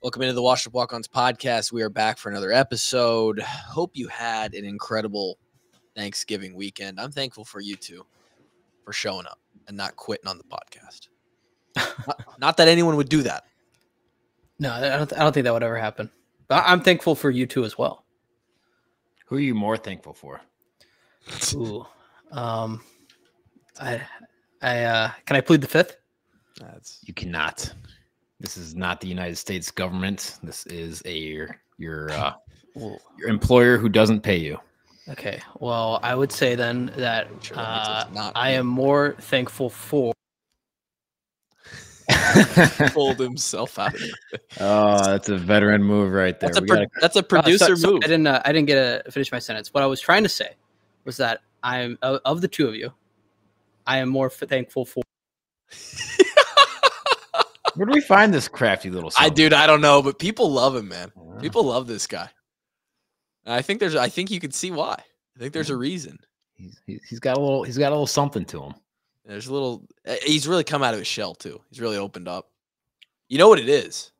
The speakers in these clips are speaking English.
Welcome into the Walkons podcast. We are back for another episode. Hope you had an incredible Thanksgiving weekend. I'm thankful for you two for showing up and not quitting on the podcast. not that anyone would do that. No, I don't think that would ever happen. But I'm thankful for you two as well. Who are you more thankful for? Ooh, can I plead the fifth? You cannot. This is not the United States government. This is your employer who doesn't pay you. Okay. Well, I would say then that I am more thankful for. Pulled himself out of it. Oh, that's a veteran move right there. That's a producer move. I didn't get to finish my sentence. What I was trying to say was that I'm of the two of you, I am more thankful for. Where do we find this crafty little son? I don't know, but people love him, man. People love this guy. And I think you can see why. I think there's a reason. He's got a little something to him. He's really come out of his shell too. He's really opened up. You know what it is?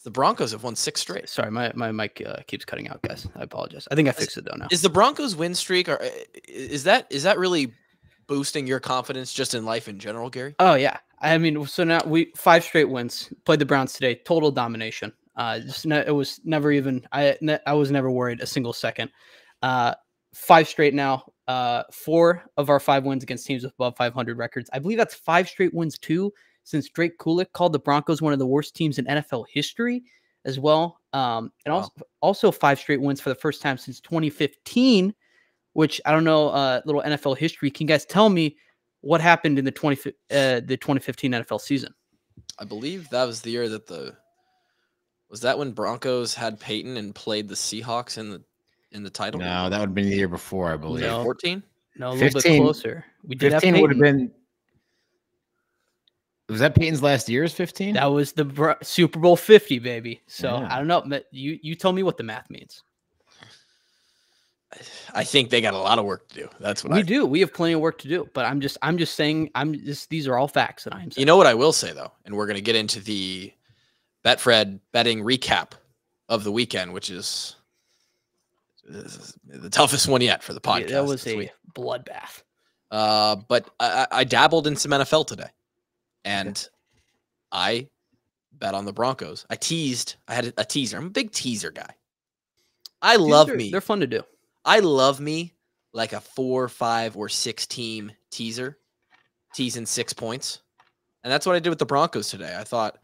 The Broncos have won 6 straight. Sorry, my mic keeps cutting out, guys. I apologize. I think I fixed it though now. Is the Broncos win streak, or is that really boosting your confidence just in life in general, Gary? Oh yeah. I mean, so now 5 straight wins. Played the Browns today. Total domination. It was never even. I was never worried a single second. 5 straight now. 4 of our 5 wins against teams with above 500 records. I believe that's 5 straight wins too, since Drake Kulik called the Broncos one of the worst teams in NFL history as well. Also 5 straight wins for the first time since 2015, which I don't know. Little NFL history. Can you guys tell me what happened in the 2015 NFL season? I believe that was the year that was that when Broncos had Peyton and played the Seahawks in the title? No, that would have been the year before, I believe. No. 14? No, a little bit closer. We did 15 would have been. Was that Peyton's last year? Is 15? That was the Super Bowl 50, baby. So yeah. I don't know. You tell me what the math means. I think they got a lot of work to do. That's what we do. We have plenty of work to do. But I'm just saying. These are all facts that I'm saying. You know what I will say though, and we're going to get into the Betfred betting recap of the weekend, which is the toughest one yet for the podcast. Yeah, that was a bloodbath. But I dabbled in some NFL today, and I bet on the Broncos. I had a teaser. I'm a big teaser guy. They're fun to do. I love me like a 4, 5, or 6 team teaser, teasing 6 points. And that's what I did with the Broncos today. I thought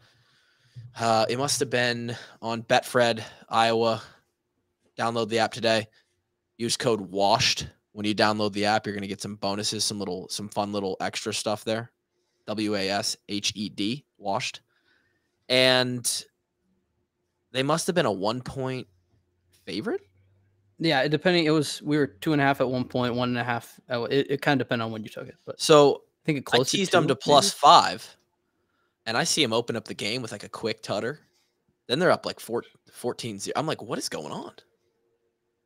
it must have been on Betfred, Iowa. Download the app today. Use code WASHED. When you download the app, you're going to get some bonuses, some fun little extra stuff there. WASHED, washed. And they must have been a 1-point favorite. Yeah, we were 2.5 at one point, 1.5. It kind of depended on when you took it. But so I think I teased them to +5, and I see them open up the game with like a quick tutter. Then they're up like 14-0. I'm like, what is going on?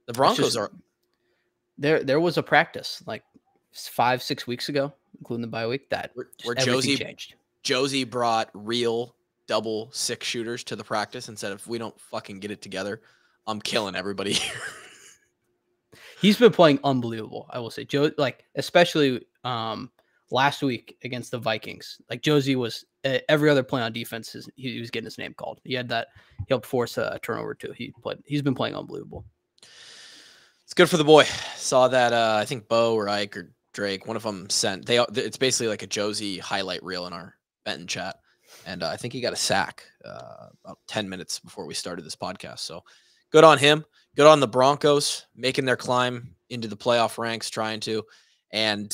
The Broncos are. There was a practice like 5-6 weeks ago, including the bye week, that where Josie changed. Josie brought real double 6 shooters to the practice and said, if we don't fucking get it together, I'm killing everybody here. He's been playing unbelievable, I will say. Joe, especially last week against the Vikings. Like Josie was every other play on defense. He was getting his name called. He helped force a turnover too. He's been playing unbelievable. It's good for the boy. Saw that I think Bo or Ike or Drake, one of them sent. It's basically like a Josie highlight reel in our Benton chat, and I think he got a sack about 10 minutes before we started this podcast. So good on him. Good on the Broncos making their climb into the playoff ranks, trying to. And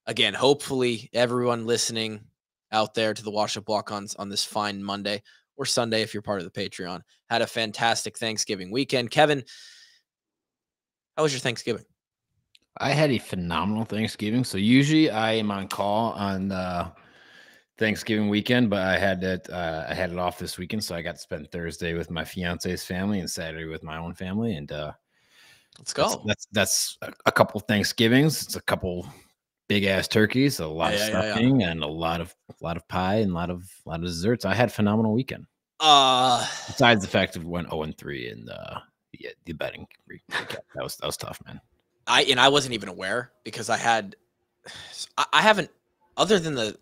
again, hopefully everyone listening out there to the Walkons on this fine Monday or Sunday, if you're part of the Patreon, had a fantastic Thanksgiving weekend. Kevin, how was your Thanksgiving? I had a phenomenal Thanksgiving. So usually I am on call on Thanksgiving weekend, but I had it off this weekend, so I got to spend Thursday with my fiance's family and Saturday with my own family. And let's go. That's a couple Thanksgivings. It's a couple big ass turkeys, a lot of stuffing, and a lot of pie and a lot of desserts. I had a phenomenal weekend. Besides the fact that we went 0-3 in the betting recap, that was tough, man. I wasn't even aware because I haven't other than the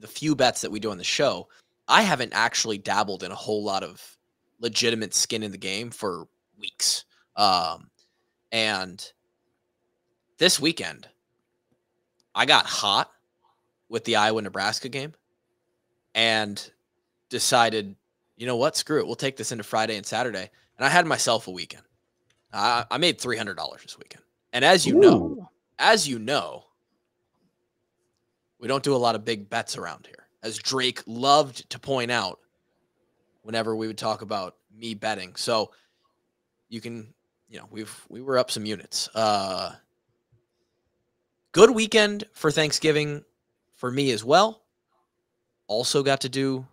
few bets that we do on the show, I haven't actually dabbled in a whole lot of legitimate skin in the game for weeks. And this weekend, I got hot with the Iowa-Nebraska game and decided, you know what, screw it. We'll take this into Friday and Saturday. And I had myself a weekend. I made $300 this weekend. And as you know, we don't do a lot of big bets around here. As Drake loved to point out whenever we would talk about me betting. So you can, we were up some units. Good weekend for Thanksgiving for me as well. Also got to do,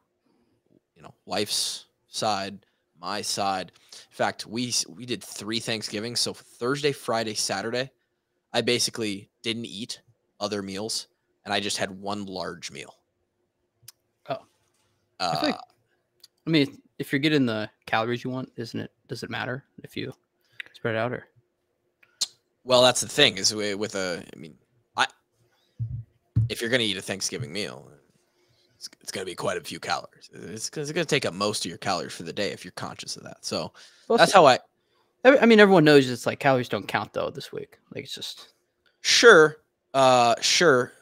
wife's side, my side. In fact, we did 3 Thanksgivings. So Thursday, Friday, Saturday, I basically didn't eat other meals, and I just had one large meal. Oh, I mean, if you're getting the calories you want, does it matter if you spread it out or? Well, that's the thing is if you're going to eat a Thanksgiving meal, it's going to be quite a few calories. It's going to take up most of your calories for the day if you're conscious of that. So that's how everyone knows it's like calories don't count though this week. Like it's just sure,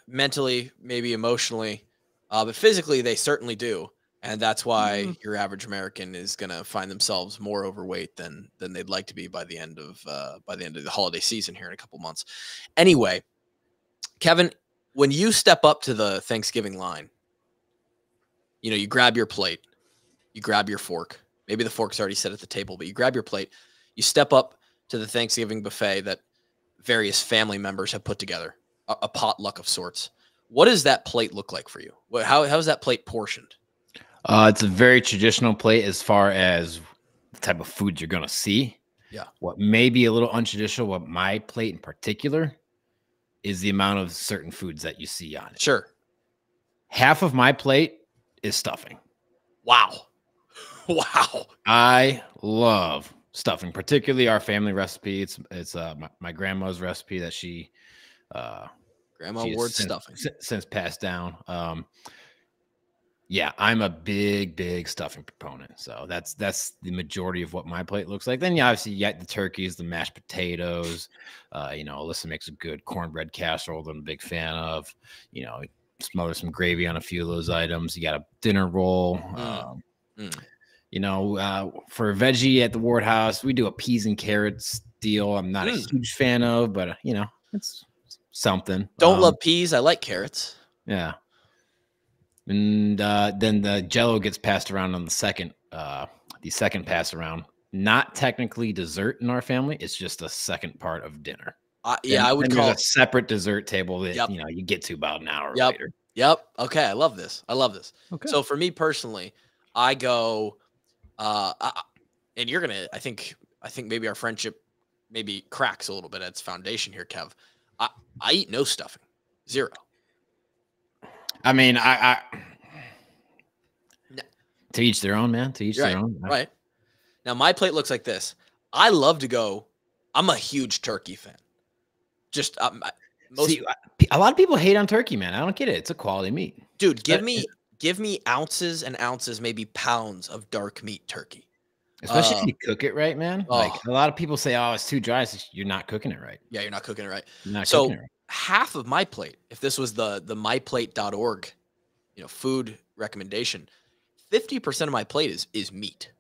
mentally, maybe emotionally, but physically they certainly do. And that's why your average American is going to find themselves more overweight than they'd like to be by the end of the holiday season here in a couple months. Anyway, Kevin, when you step up to the Thanksgiving line, you grab your plate, you grab your fork. Maybe the fork's already set at the table, but you grab your plate, you step up to the Thanksgiving buffet that various family members have put together, a potluck of sorts. What does that plate look like for you? How's that plate portioned? It's a very traditional plate as far as the type of food you're going to see. Yeah. What may be a little untraditional, what my plate in particular is the amount of certain foods that you see on it. Sure. Half of my plate is stuffing. Wow. Wow. I love stuffing, particularly our family recipe. It's my grandma's recipe that she Grandma Ward's stuffing since passed down. Yeah, I'm a big stuffing proponent. So that's the majority of what my plate looks like. Then obviously you got the turkeys, the mashed potatoes. Alyssa makes a good cornbread casserole that I'm a big fan of. Smother some gravy on a few of those items. You got a dinner roll. For veggie at the Ward House, we do a peas and carrots deal. I'm not a huge fan of, but it's something. Don't love peas. I like carrots. Yeah. And then the Jell-O gets passed around on the second pass around. Not technically dessert in our family. It's just a second part of dinner. I would call it a separate dessert table that you get to about an hour later. Yep. Okay. I love this. Okay. So for me personally, I go, and you're gonna. I think maybe our friendship maybe cracks a little bit at its foundation here, Kev. I eat no stuffing, 0. I mean, to each their own, man. To each their own. Right. Now my plate looks like this. I love to go. I'm a huge turkey fan. Just a lot of people hate on turkey, man. I don't get it. It's a quality meat, dude. Give me ounces and ounces, maybe pounds of dark meat turkey. Especially if you cook it right, man. Like a lot of people say, "Oh, it's too dry." You're not cooking it right. Yeah, you're not cooking it right. So half of my plate, if this was the myplate.org, food recommendation, 50% of my plate is meat,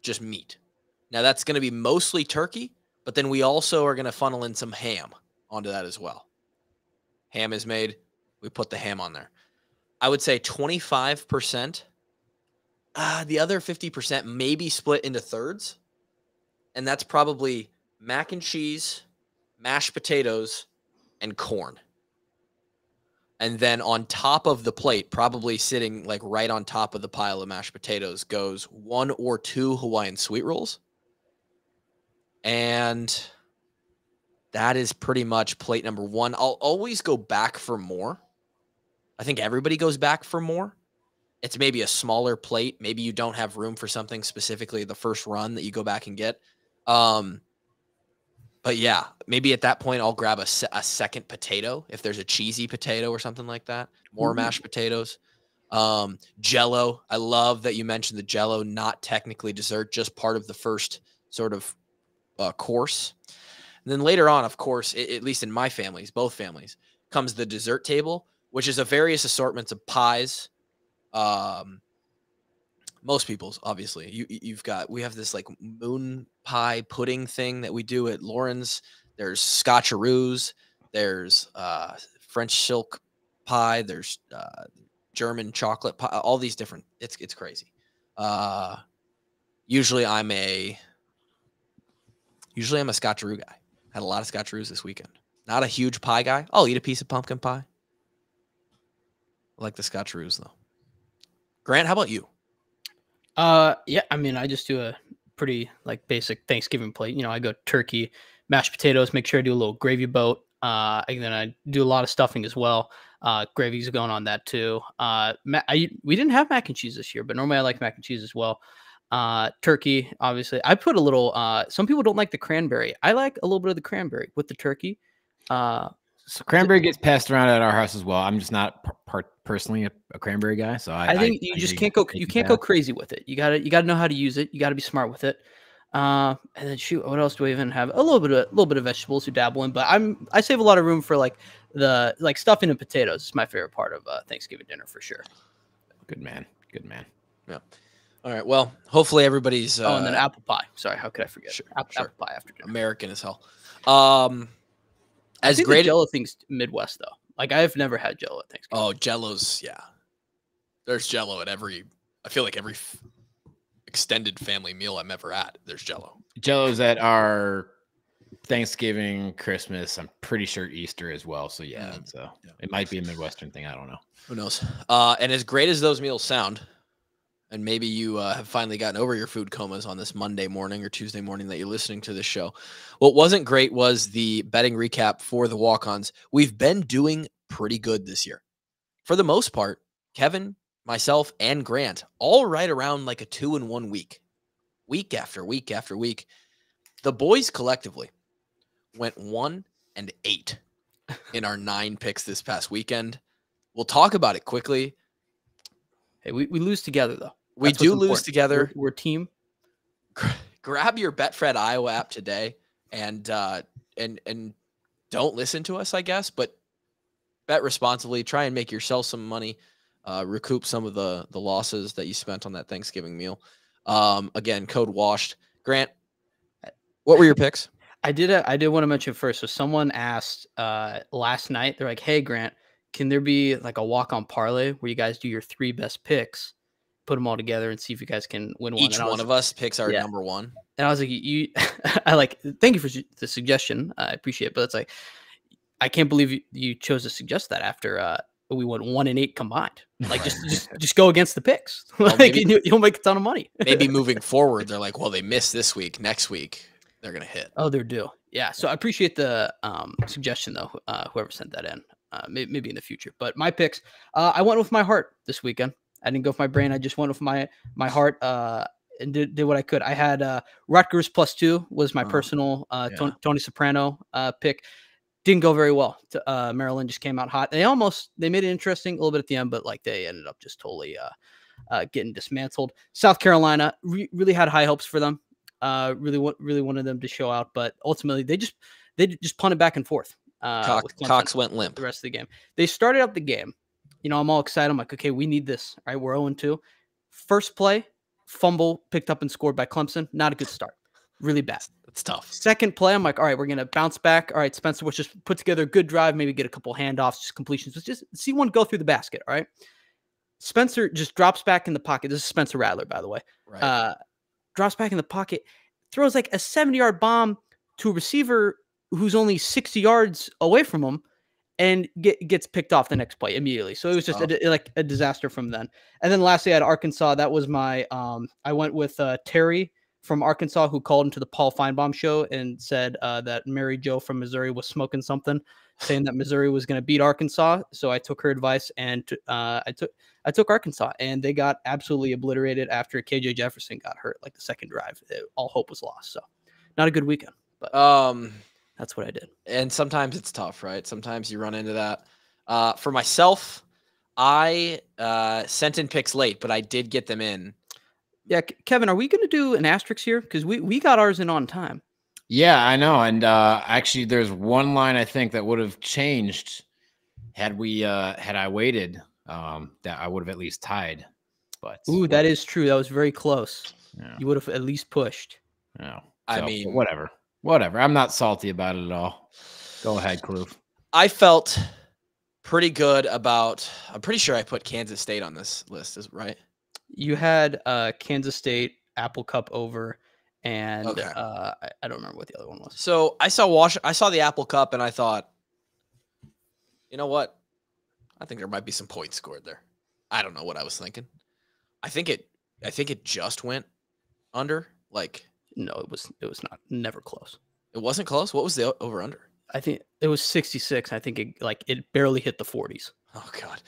just meat. Now that's going to be mostly turkey, but then we also are going to funnel in some ham onto that as well. Ham is made. We put the ham on there. I would say 25%. The other 50% maybe split into thirds. And that's probably mac and cheese, mashed potatoes, and corn. And then on top of the plate, probably sitting like right on top of the pile of mashed potatoes, goes 1 or 2 Hawaiian sweet rolls. And that is pretty much plate number 1. I'll always go back for more. I think everybody goes back for more. it's maybe a smaller plate. Maybe you don't have room for something specifically the first run that you go back and get. But yeah, maybe at that point I'll grab a second potato if there's a cheesy potato or something like that. More mashed potatoes. Jello. I love that you mentioned the Jello, not technically dessert, just part of the first sort of course. And then later on, of course, at least in my families, both families, comes the dessert table, which is a various assortments of pies. Most people's, obviously. We have this like moon pie pudding thing that we do at Lauren's. There's scotcheroos. There's French silk pie. There's German chocolate pie. All these different. It's crazy. Usually I'm a scotcheroo guy. Had a lot of scotcheroos this weekend. Not a huge pie guy. I'll eat a piece of pumpkin pie. I like the scotcheroos though. Grant, how about you? Yeah, I mean, I just do a pretty like basic Thanksgiving plate. You know, I go turkey, mashed potatoes, make sure I do a little gravy boat. And then I do a lot of stuffing as well. Gravy's going on that too. We didn't have mac and cheese this year, but normally I like mac and cheese as well. Turkey, obviously. I put a little, some people don't like the cranberry. I like a little bit of the cranberry with the turkey. So cranberry gets passed around at our house as well. I'm just not personally a cranberry guy, so I think you just can't go. You can't go crazy with it. You gotta know how to use it. You gotta be smart with it. And then shoot, what else do we even have? A little bit of vegetables to dabble in, but I save a lot of room for like stuffing and potatoes. It's my favorite part of Thanksgiving dinner for sure. Good man. Yeah. All right. Well, hopefully everybody's. And then apple pie. Sorry, how could I forget? Sure. Apple pie after dinner. American as hell. As great Jello things Midwest though. Like I've never had Jello at Thanksgiving. Oh, Jello's There's Jello at every. I feel like every extended family meal I'm ever at. There's Jello. Jello's at our Thanksgiving, Christmas. I'm pretty sure Easter as well. So it might be a Midwestern thing. I don't know. Who knows? And as great as those meals sound, and maybe you have finally gotten over your food comas on this Monday morning or Tuesday morning that you're listening to this show. What wasn't great was the betting recap for the Walkons. We've been doing pretty good this year. For the most part, Kevin, myself, and Grant, all right around like a 2-1 week. Week after week after week. The boys collectively went 1-8 in our 9 picks this past weekend. We'll talk about it quickly. Hey, we lose together, though. We do lose together. We're a team. Grab your Betfred Iowa app today and don't listen to us, I guess, but bet responsibly. Try and make yourself some money. Recoup some of the losses that you spent on that Thanksgiving meal. Again, code WASHED. Grant, what were your picks? I did want to mention first. So someone asked last night. They're like, "Hey, Grant, can there be like a walk-on parlay where you guys do your 3 best picks, put them all together, and see if you guys can win one?" Each one of us picks our number one. And I was like, thank you for the suggestion. I appreciate it. But it's like, I can't believe you chose to suggest that after we went 1-8 combined. Like just go against the picks. Well, like you'll make a ton of money. Maybe moving forward, they're like, well, they missed this week. Next week, they're going to hit. Oh, they're due. Yeah. So I appreciate the suggestion though. Whoever sent that in. Maybe in the future, but my picks, I went with my heart this weekend. I didn't go with my brain. I just went with my heart and did what I could. I had Rutgers +2 was my personal Tony Soprano pick. Didn't go very well. Maryland just came out hot. They made it interesting a little bit at the end, but like they ended up just totally getting dismantled. South Carolina really had high hopes for them. Really wanted them to show out, but ultimately they just punted back and forth. Cox went limp the rest of the game. They started up the game. You know, I'm all excited. I'm like, okay, we need this. All right, we're 0-2. First play, fumble picked up and scored by Clemson. Not a good start. Really bad. That's tough. Second play, I'm like, all right, we're gonna bounce back. All right, Spencer, let's just put together a good drive. Maybe get a couple handoffs, just completions. Let's just see one go through the basket. All right. Spencer just drops back in the pocket. This is Spencer Rattler, by the way. Right. Drops back in the pocket, throws like a 70-yard bomb to a receiver who's only 60 yards away from him, and gets picked off the next play immediately. So it was just a disaster from then. And then lastly, I had Arkansas. That was my I went with Terry from Arkansas who called into the Paul Feinbaum show and said that Mary Jo from Missouri was smoking something, saying that Missouri was going to beat Arkansas. So I took her advice and I took Arkansas, and they got absolutely obliterated after KJ Jefferson got hurt, like the second drive. All hope was lost. So not a good weekend, but that's what I did. And sometimes it's tough, right? Sometimes you run into that. For myself, I sent in picks late, but I did get them in. Yeah, Kevin, are we going to do an asterisk here? Because we got ours in on time. Yeah, I know. And actually, there's one line I think that would have changed had I waited. That I would have at least tied. But that is true. That was very close. Yeah. You would have at least pushed. No, I mean, whatever. I'm not salty about it at all. Go ahead, Kluver. I felt pretty good about. I'm pretty sure I put Kansas State on this list, right? You had Kansas State, Apple Cup over, and okay. I don't remember what the other one was. So I saw the Apple Cup, and I thought, you know what? I think there might be some points scored there. I don't know what I was thinking. I think it just went under. Like, no, it was never close. It wasn't close. What was the over under? I think it was 66. I think it barely hit the 40s. Oh God,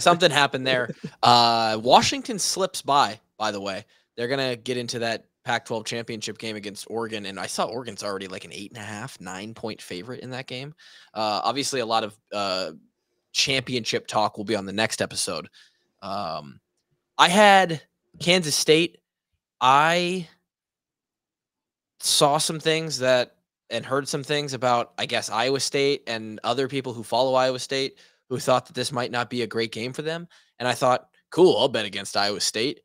something happened there. Washington slips by the way. They're going to get into that Pac-12 championship game against Oregon. And I saw Oregon's already like an 8.5, 9-point favorite in that game. Obviously a lot of championship talk will be on the next episode. I had Kansas State. I saw some things and heard some things about, I guess, Iowa State and other people who follow Iowa State who thought that this might not be a great game for them. And I thought, cool, I'll bet against Iowa State.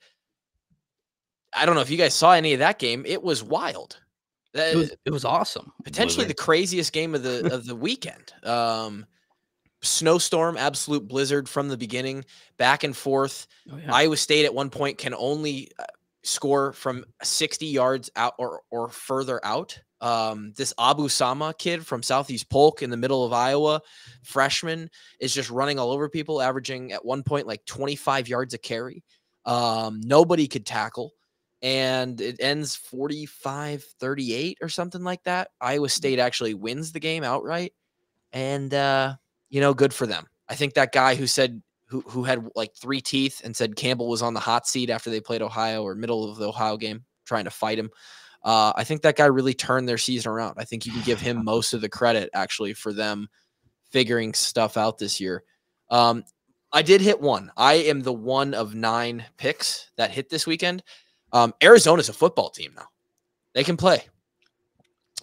I don't know if you guys saw any of that game. It was wild. It was awesome. Potentially the craziest game of the weekend. Snowstorm, absolute blizzard from the beginning, back and forth. Oh, yeah. Iowa State at one point can only score from 60 yards out or further out. This Abu Sama kid from Southeast Polk in the middle of Iowa, freshman, is just running all over people, averaging at one point like 25 yards a carry. Nobody could tackle, and it ends 45-38 or something like that. Iowa State actually wins the game outright, and good for them. I think that guy who had like 3 teeth and said Campbell was on the hot seat after they played Ohio, or middle of the Ohio game, trying to fight him. I think that guy really turned their season around. I think you can give him most of the credit actually for them figuring stuff out this year. I did hit one. I am the one of 9 picks that hit this weekend. Arizona's a football team now. They can play.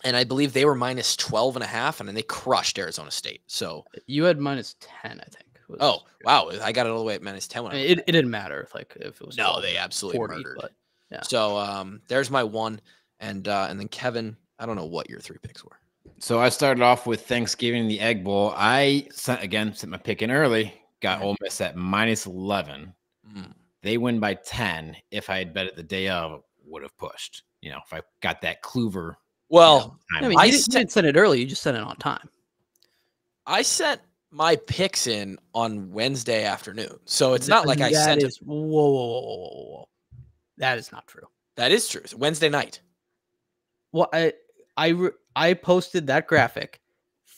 And I believe they were minus 12.5, and then they crushed Arizona State. So you had minus 10, I think. Oh, wow. I got it all the way at minus 10. It didn't matter if it was. No, they absolutely 40, murdered. But, yeah. So there's my one. And then Kevin, I don't know what your 3 picks were. So I started off with Thanksgiving, the Egg Bowl. I sent my pick in early, got Ole Miss at minus 11. They win by 10. If I had bet it the day of, would have pushed. If I got that Kluver. Well, you didn't send it early. You just sent it on time. I sent my picks in on Wednesday afternoon. So it's not like I sent it. Whoa. That is not true. That is true. It's Wednesday night. Well, I posted that graphic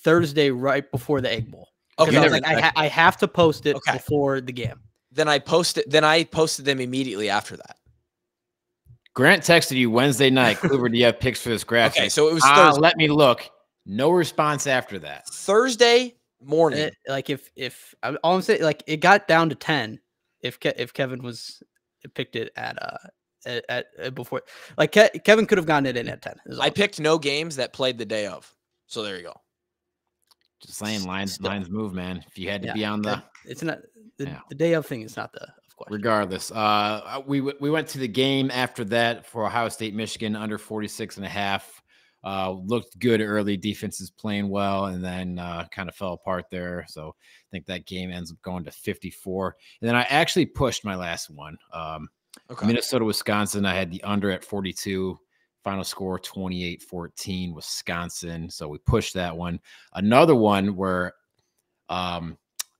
Thursday right before the Egg Bowl. Okay, I was like, I have to post it before the game. Then I posted them immediately after that. Grant texted you Wednesday night. Kluver, do you have picks for this graphic? Okay, so it was Thursday. Let me look. No response after that. Thursday morning. If all I'm saying, like, it got down to 10. If Kevin picked it at before, like Kevin could have gotten it in at 10. I picked no games that played the day of. So there you go. Just saying, lines move, man. If you had to be on it's not the day of thing is not the question. Regardless, we went to the game after that for Ohio State, Michigan under 46.5. Looked good early. Defense is playing well, and then kind of fell apart there. So I think that game ends up going to 54. And then I actually pushed my last one. Minnesota, Wisconsin. I had the under at 42. Final score 28-14, Wisconsin. So we pushed that one. Another one where I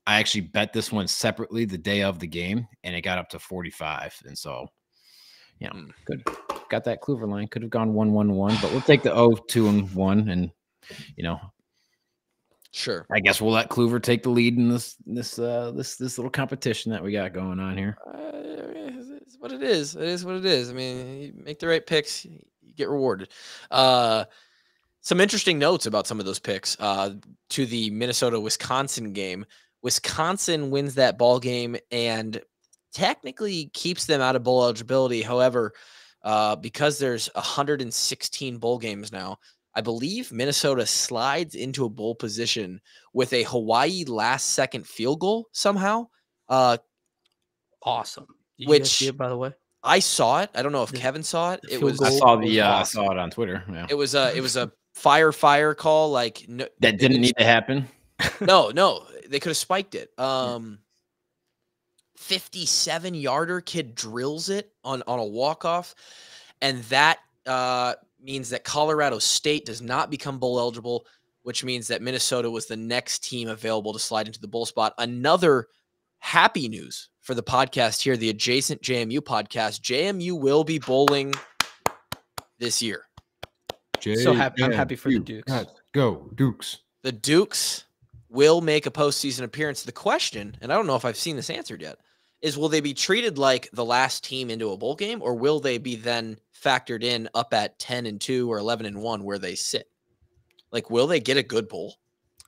actually bet this one separately the day of the game, and it got up to 45. And so, good. got that Kluver line. Could have gone 1-1-1, but we'll take the 2-1, and Sure. I guess we'll let Kluver take the lead in this little competition that we got going on here. It's what it is. It is what it is. I mean, you make the right picks, you get rewarded. Some interesting notes about some of those picks to the Minnesota-Wisconsin game. Wisconsin wins that ball game and technically keeps them out of bowl eligibility. However, because there's 116 bowl games now, I believe Minnesota slides into a bowl position with a Hawaii last-second field goal somehow. Awesome. Did you guys see it, by the way? I saw it. I don't know if Kevin saw it. It was. I saw it on Twitter. Yeah. It was a fire call. Like no, that didn't need to happen. No, they could have spiked it. 57-yarder kid drills it on a walk-off, and that means that Colorado State does not become bowl eligible, which means that Minnesota was the next team available to slide into the bowl spot. Another happy news for the podcast here, the adjacent JMU podcast. JMU will be bowling this year. So happy! I'm happy for the Dukes. Go Dukes! The Dukes will make a postseason appearance. The question, and I don't know if I've seen this answered yet, is will they be treated like the last team into a bowl game, or will they be then factored in up at 10-2 or 11-1 where they sit? Like, will they get a good bowl?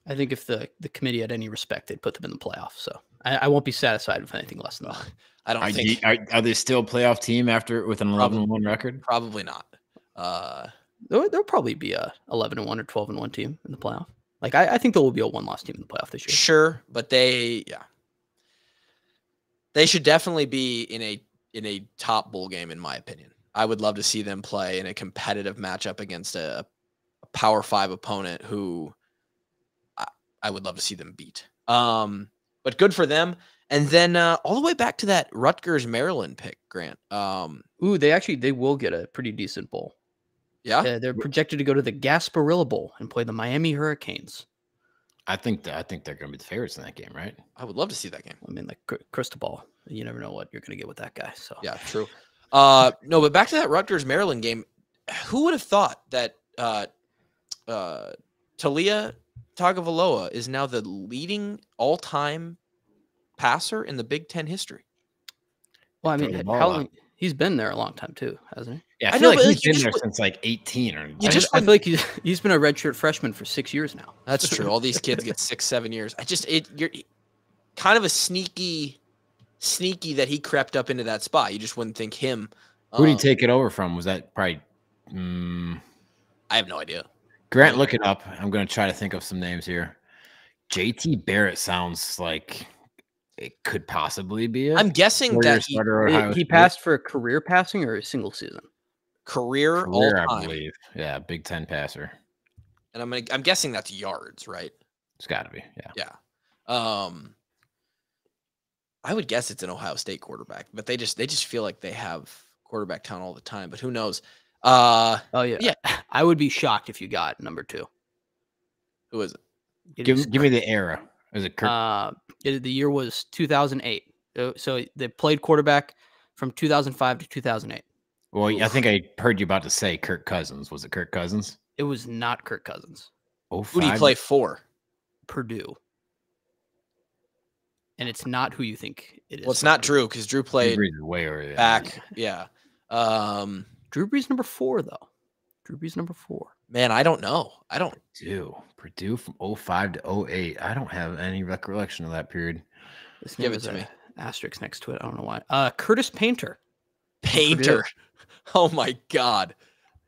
I think if the committee had any respect, they'd put them in the playoffs. So I won't be satisfied with anything less than that. I don't think. Are they still a playoff team with an 11-1 record? Probably not. There'll probably be a 11-1 or 12-1 team in the playoff. Like I think there will be a one-loss team in the playoff this year. Sure, but they should definitely be in a top bowl game, in my opinion. I would love to see them play in a competitive matchup against a Power 5 opponent who I would love to see them beat. But good for them. And then all the way back to that Rutgers Maryland pick, Grant. They will get a pretty decent bowl. Yeah, they're projected to go to the Gasparilla Bowl and play the Miami Hurricanes. I think they're going to be the favorites in that game, right? I would love to see that game. I mean, like crystal ball. You never know what you're going to get with that guy. So yeah, true. No, but back to that Rutgers Maryland game. Who would have thought that Talia Tagovailoa is now the leading all-time passer in the Big Ten history? Well, I mean, how long? He's been there a long time too, hasn't he? Yeah, I feel like he's been there since like 18 or. I feel like he's been a redshirt freshman for 6 years now. That's true. All these kids get 6-7 years. You're kind of a sneaky that he crept up into that spot. You just wouldn't think him. Who did he take it over from? Was that probably? I have no idea. Grant, look it up. I'm going to try to think of some names here. JT Barrett sounds like it could possibly be. I'm guessing that he passed for a career passing or a single season. Career all time. I believe. Yeah, Big Ten passer. And I'm guessing that's yards, right? It's got to be. Yeah. Yeah. I would guess it's an Ohio State quarterback, but they just feel like they have quarterback talent all the time. But who knows? Oh yeah. I would be shocked if you got number 2. Who is it? Give me the era. Is it Kirk? The year was 2008. So they played quarterback from 2005 to 2008. Well, I think I heard you about to say Kirk Cousins. Was it Kirk Cousins? It was not Kirk Cousins. Who did he play for? Purdue. And it's not who you think it is. Well, it's not Drew because Drew played way over back. Yeah. Drew Brees number 4 though. Drew Brees number 4. Man, I don't know. Purdue from 05 to 08. I don't have any recollection of that period. Give it to me. Asterisk next to it. I don't know why. Curtis Painter. Painter. Oh my God.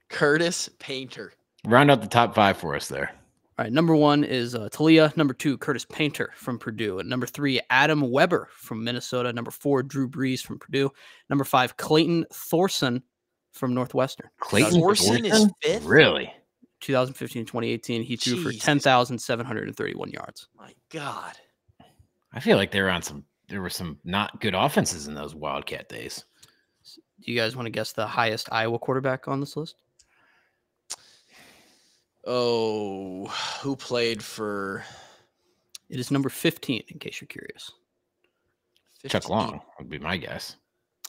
Curtis Painter. Round out the top 5 for us there. All right. Number 1 is Talia. Number 2, Curtis Painter from Purdue. And number 3, Adam Weber from Minnesota. Number 4, Drew Brees from Purdue. Number 5, Clayton Thorson from Northwestern. Clayton Thorson is 5th? Really? 2015, 2018, he threw for 10,731 yards. My God. I feel like there were some not good offenses in those Wildcat days. Do you guys want to guess the highest Iowa quarterback on this list? Oh, who played for? It is number 15, in case you're curious. 15. Chuck Long would be my guess.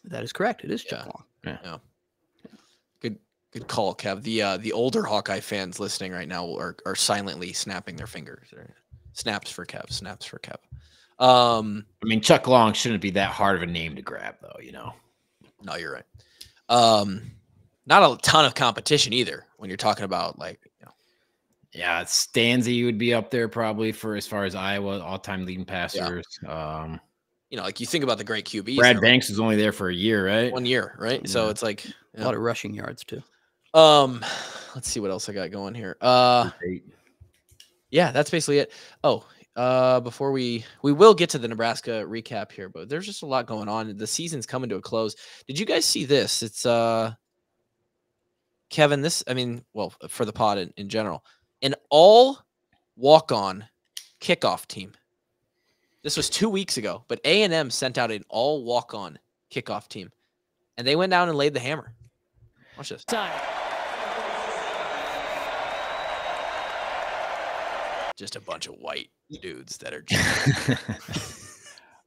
That is correct. It is Chuck Long. Yeah. Good call, Kev. The older Hawkeye fans listening right now are silently snapping their fingers. Snaps for Kev. Snaps for Kev. I mean, Chuck Long shouldn't be that hard of a name to grab, though. No, you're right. Not a ton of competition either when you're talking about Yeah, Stanzi would be up there probably for as far as Iowa all-time leading passers. Yeah. Like you think about the great QBs. Brad Banks was only there for a year, right? 1 year, right? Yeah. So it's like a lot of rushing yards too. Let's see what else I got going here. Yeah, that's basically it. Oh, before we will get to the Nebraska recap here, but there's just a lot going on. The season's coming to a close. Did you guys see this? It's Kevin, for the pod in general, an all walk-on kickoff team. This was 2 weeks ago, but A&M sent out an all walk-on kickoff team, and they went down and laid the hammer. Watch this. Just a bunch of white dudes that are just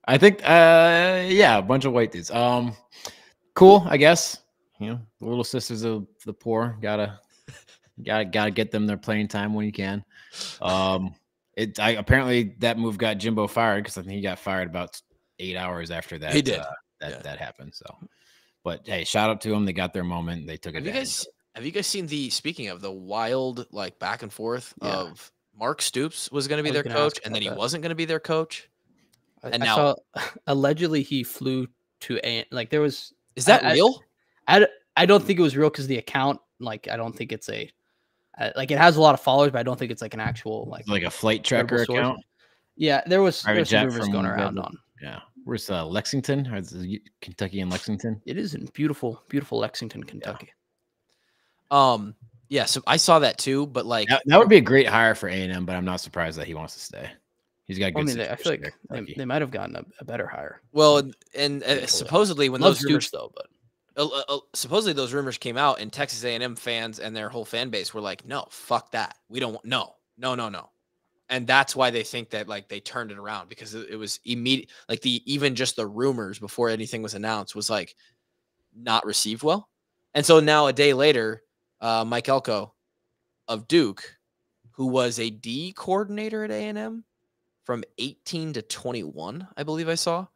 I think a bunch of white dudes. Cool, I guess. The little sisters of the poor. Gotta get them their playing time when you can. Apparently that move got Jimbo fired because I think he got fired about 8 hours after that. He did. That happened. So, but hey, shout out to them. They got their moment. They took advantage. Have you guys seen speaking of the wild back and forth of Mark Stoops was going to be their coach, and then he wasn't going to be their coach, and now allegedly he flew to there was. Is that real? I don't think it was real because the account I don't think it's it has a lot of followers, but I don't think it's an actual like a flight tracker account. Yeah, there was some rumors going around on. Yeah, where's Lexington? Or Kentucky and Lexington? It is in beautiful Lexington, Kentucky. Yeah, so I saw that too, but that would be a great hire for A&M, but I'm not surprised that he wants to stay. He's got good. I feel like they might have gotten a better hire. Well, and supposedly when those rumors, supposedly those rumors came out, and Texas A&M fans and their whole fan base were like, "No, fuck that. We don't want no." And that's why they think that they turned it around because it was immediate. Even just the rumors before anything was announced was not received well, and so now a day later. Mike Elko of Duke, who was a D coordinator at A&M from 18 to 21, I believe I saw,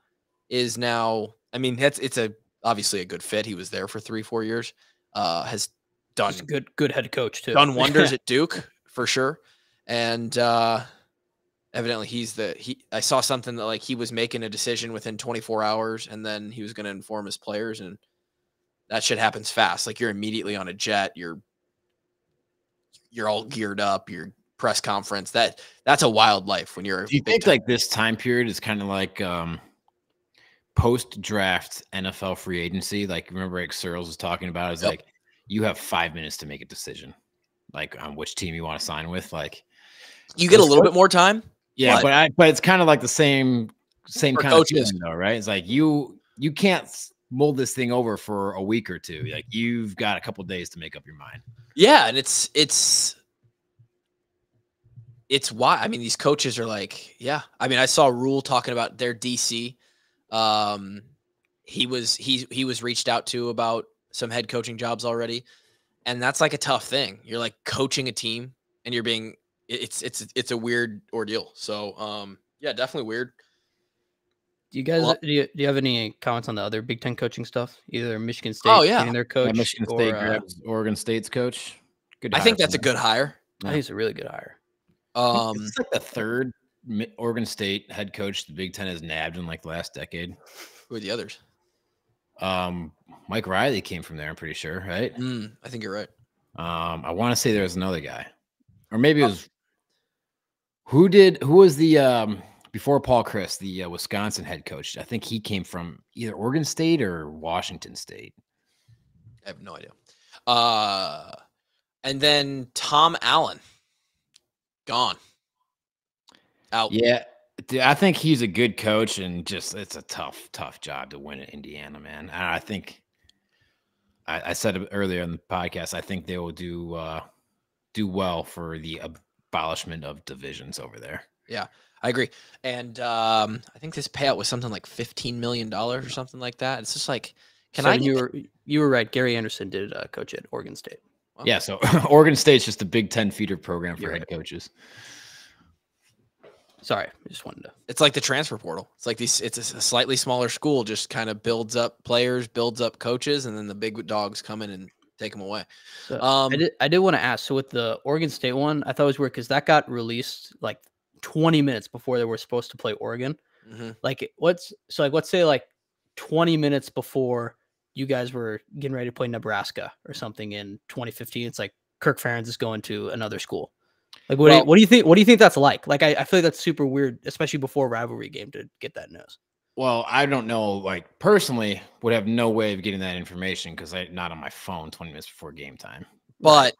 is now. I mean, it's obviously a good fit. He was there for 3-4 years. Has done good head coach too. Done wonders at Duke for sure, and evidently I saw something that he was making a decision within 24 hours, and then he was going to inform his players and. That shit happens fast. You're immediately on a jet. You're all geared up. Your press conference. That's a wild life when you're. Do you think this time period is kind of post-draft NFL free agency? Remember Rick Searles was talking about is you have 5 minutes to make a decision, on which team you want to sign with. You get a little bit more time. Yeah, but it's kind of the same kind coaches. of feeling, though, right? It's you can't mold this thing over for a week or two. You've got a couple days to make up your mind. Yeah, and it's why these coaches are I saw Rule talking about their DC. He was reached out to about some head coaching jobs already, and that's a tough thing. You're coaching a team, and you're being it's a weird ordeal. So yeah, definitely weird. Do you guys do you have any comments on the other Big Ten coaching stuff? Either Michigan State getting their coach, Michigan State grabs Oregon State's coach. Good. I think that's a good hire. I think it's a really good hire. It's the third Oregon State head coach the Big Ten has nabbed in the last decade. Who are the others? Mike Riley came from there. I'm pretty sure, right? I think you're right. I want to say there was another guy, or maybe it was who was the before Paul Chryst, the Wisconsin head coach. I think he came from either Oregon State or Washington State. I have no idea. And then Tom Allen, gone, out. Yeah, dude, I think he's a good coach, and it's a tough job to win at Indiana, man. And I think I said it earlier in the podcast. I think they will do well for the abolishment of divisions over there. Yeah. I agree. And I think this payout was something like $15 million or something like that. It's just You were right. Gary Anderson did coach at Oregon State. Wow. Yeah, so Oregon State's just a Big Ten feeder program for head coaches. Sorry, I just wanted to. It's like the transfer portal. It's like it's a slightly smaller school, just kind of builds up players, builds up coaches, and then the big dogs come in and take them away. So I did want to ask. So with the Oregon State one, I thought it was weird because that got released like 20 minutes before they were supposed to play Oregon. Mm-hmm. Like let's say like 20 minutes before you guys were getting ready to play Nebraska or something in 2015. It's like Kirk Ferentz is going to another school. Like, what do you think? What do you think that's like? Like, I feel like that's super weird, especially before a rivalry game, to get that news. Well, I don't know. Like, personally, would have no way of getting that information because I'm not on my phone 20 minutes before game time. But,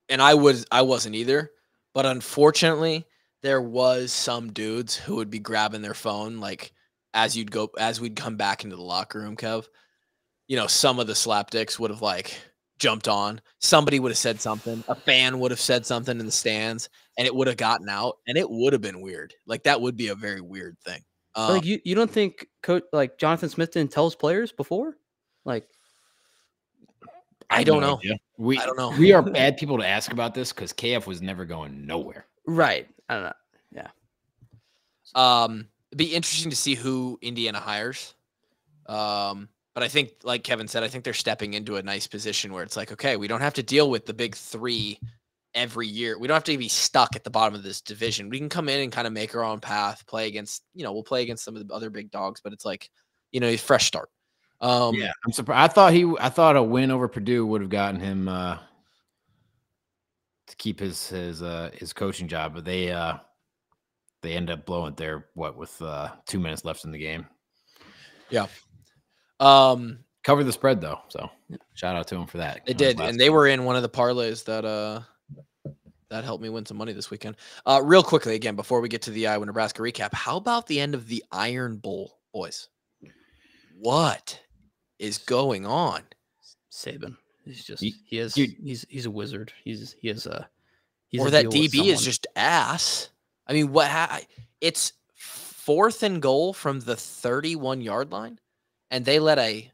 and I wasn't either. But unfortunately, there was some dudes who would be grabbing their phone, like as we'd come back into the locker room, Kev. You know, some of the slapdicks would have like jumped on. Somebody would have said something. A fan would have said something in the stands, and it would have gotten out, and it would have been weird. Like that would be a very weird thing. Like you don't think coach like Jonathan Smith didn't tell his players before? Like, I don't know. I don't know. We are bad people to ask about this because KF was never going nowhere. Right. I don't know. Yeah. It'd be interesting to see who Indiana hires. But I think, like Kevin said, I think they're stepping into a nice position where it's like, okay, we don't have to deal with the big three every year. We don't have to be stuck at the bottom of this division. We can come in and kind of make our own path, play against, we'll play against some of the other big dogs, but it's like, a fresh start. Yeah, I'm surprised. I thought a win over Purdue would have gotten him to keep his coaching job, but they end up blowing there with 2 minutes left in the game. Yeah. Cover the spread though, so shout out to him for that. They did, and they were in one of the parlays that helped me win some money this weekend. Real quickly, again, before we get to the Iowa Nebraska recap, how about the end of the Iron Bowl, boys? What is going on? Saban, he's a wizard. He's or that DB is just ass. I mean, it's 4th and goal from the 31-yard line. And they let a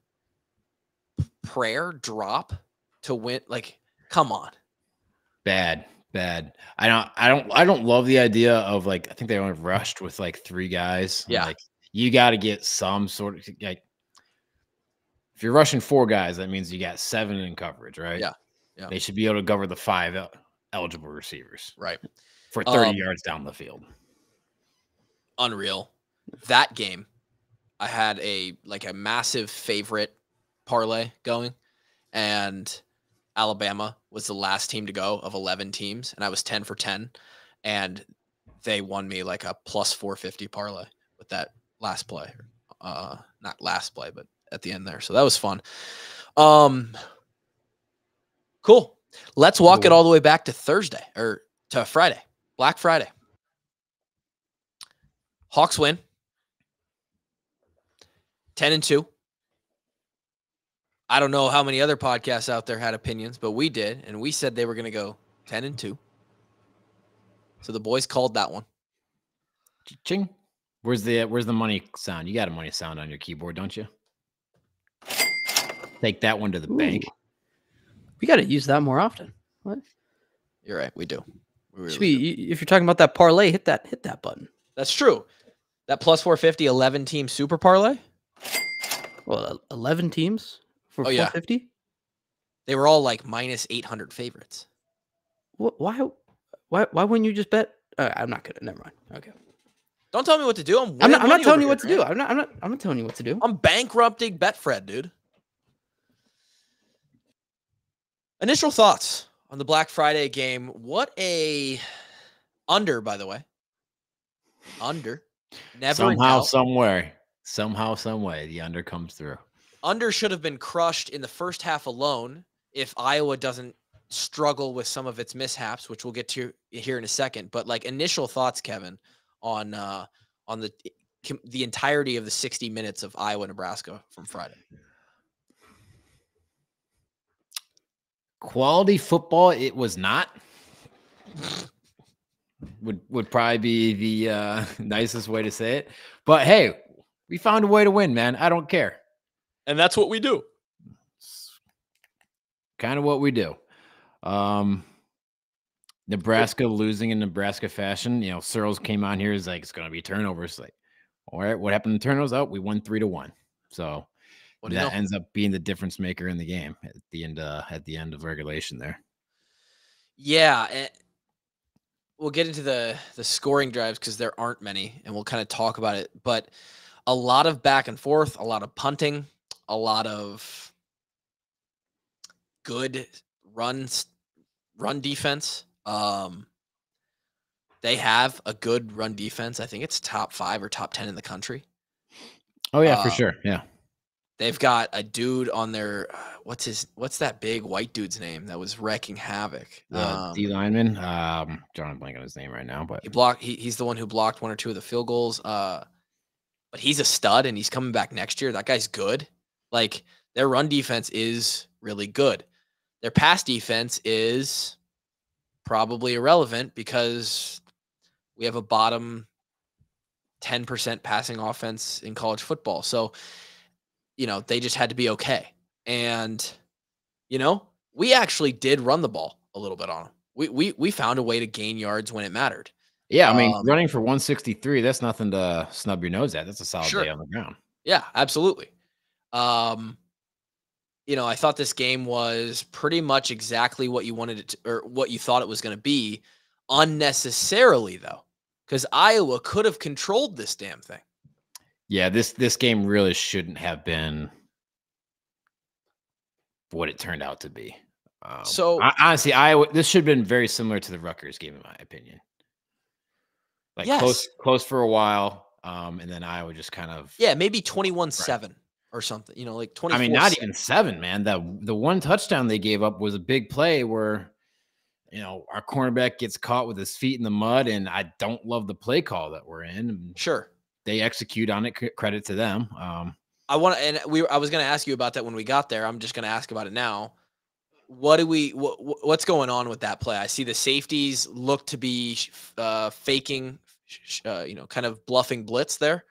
prayer drop to win. Like, come on. Bad. I don't love the idea of like, I think they only rushed with like 3 guys. Yeah. Like, you got to get some sort of like, if you're rushing 4 guys, that means you got 7 in coverage, right? Yeah. They should be able to cover the 5 eligible receivers. Right. For 30 yards down the field. Unreal. That game. I had a massive favorite parlay going, and Alabama was the last team to go of 11 teams, and I was 10 for 10, and they won me like a plus 450 parlay with that last play. Not last play, but at the end there. So that was fun. Cool. Let's walk it all the way back to Thursday or to Friday, Black Friday. Hawks win. 10-2. I don't know how many other podcasts out there had opinions, but we did, and we said they were going to go 10-2. So the boys called that one. Ching. Where's the money sound? You got a money sound on your keyboard, don't you? Take that one to the bank. We got to use that more often. What? You're right. We do. If you're talking about that parlay, hit that button. That's true. That plus 450 11-team super parlay. Well, 11 teams for 450? Yeah. They were all like minus 800 favorites. Why wouldn't you just bet? I'm not gonna. Never mind. Okay. Don't tell me what to do. I'm not telling you what to do. I'm not telling you what to do. I'm bankrupting Betfred, dude. Initial thoughts on the Black Friday game. What a under, by the way. Under. Never somehow, some way, the under comes through. Under should have been crushed in the first half alone if Iowa doesn't struggle with some of its mishaps, which we'll get to here in a second. But like initial thoughts, Kevin, on the entirety of the 60 minutes of Iowa, Nebraska from Friday. Quality football, it was not. Would probably be the nicest way to say it. But hey, we found a way to win, man. I don't care. And that's what we do. It's kind of what we do. Nebraska losing in Nebraska fashion. You know, Searles came on here. Is like, it's going to be turnovers. Like, all right, what happened in turnovers? Oh, we won 3-1. So that ends up being the difference maker in the game at the end of regulation there. Yeah. We'll get into the scoring drives because there aren't many, and we'll kind of talk about it. But a lot of back and forth, a lot of punting, a lot of good run defense. They have a good run defense. I think it's top 5 or top 10 in the country. Oh yeah, for sure. Yeah. They've got a dude on their what's that big white dude's name that was wrecking havoc? The D lineman. Drawing a blank on his name right now, but he's the one who blocked 1 or 2 of the field goals. But he's a stud and he's coming back next year. That guy's good. Like, their run defense is really good. Their pass defense is probably irrelevant because we have a bottom 10% passing offense in college football. So, you know, they just had to be okay. And, you know, we actually did run the ball a little bit on them. We found a way to gain yards when it mattered. Yeah, I mean, running for 163, that's nothing to snub your nose at. That's a solid day on the ground. Yeah, absolutely. You know, I thought this game was pretty much exactly what you wanted it to, or what you thought it was going to be, unnecessarily though, because Iowa could have controlled this damn thing. Yeah, this game really shouldn't have been what it turned out to be. So honestly, Iowa, this should have been very similar to the Rutgers game, in my opinion. Like, yes, close for a while, and then Iowa just kind of maybe 21-7 or something. You know, like 24. I mean, not even 7, man. The one touchdown they gave up was a big play where, you know, our cornerback gets caught with his feet in the mud, and I don't love the play call that we're in. Sure, they execute on it. Credit to them. I was going to ask you about that when we got there. I'm just going to ask about it now. What's going on with that play? I see the safeties look to be faking, you know, kind of bluffing blitz there,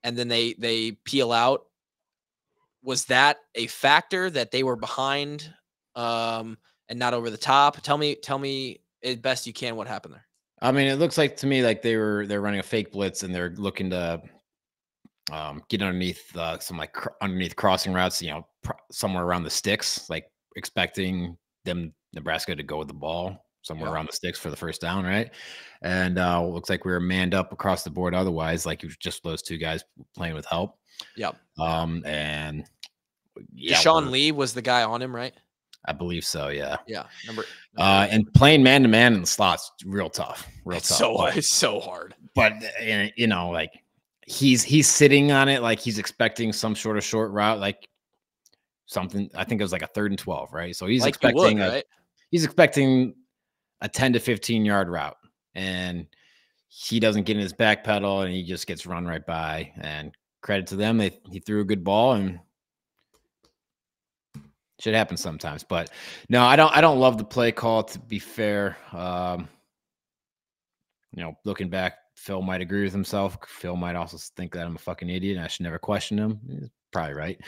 and then they peel out. Was that a factor that they were behind and not over the top? Tell me as best you can what happened there. I mean, it looks like to me like they're running a fake blitz and they're looking to get underneath some underneath crossing routes, you know, somewhere around the sticks, like expecting Nebraska to go with the ball somewhere around the sticks for the first down, right? And looks like we were manned up across the board. Otherwise, like, it was just those 2 guys playing with help. Yep. And Deshaun Lee was the guy on him, right? I believe so. Yeah. Yeah. And playing man to man in the slots, real tough. It's so hard. But you know, like, he's sitting on it, like he's expecting some sort of short route, like something. I think it was like a 3rd and 12, right? So he's expecting he's expecting a 10 to 15 yard route, and he doesn't get in his back pedal, and he just gets run right by. And credit to them, he threw a good ball, and should happen sometimes. But no, I don't love the play call, to be fair. You know, looking back, Phil might agree with himself. Phil might also think that I'm a fucking idiot and I should never question him. He's probably right.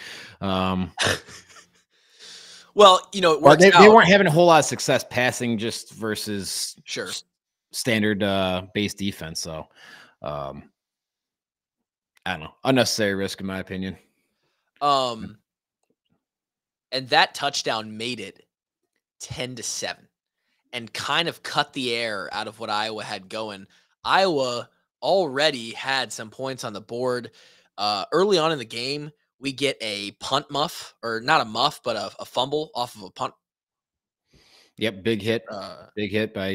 Well, you know, they weren't having a whole lot of success passing just versus standard base defense. So I don't know. Unnecessary risk, in my opinion. And that touchdown made it 10-7 and kind of cut the air out of what Iowa had going. Iowa already had some points on the board. Early on in the game, we get a punt muff, or not a muff, but a fumble off of a punt. Yep, big hit. Big hit by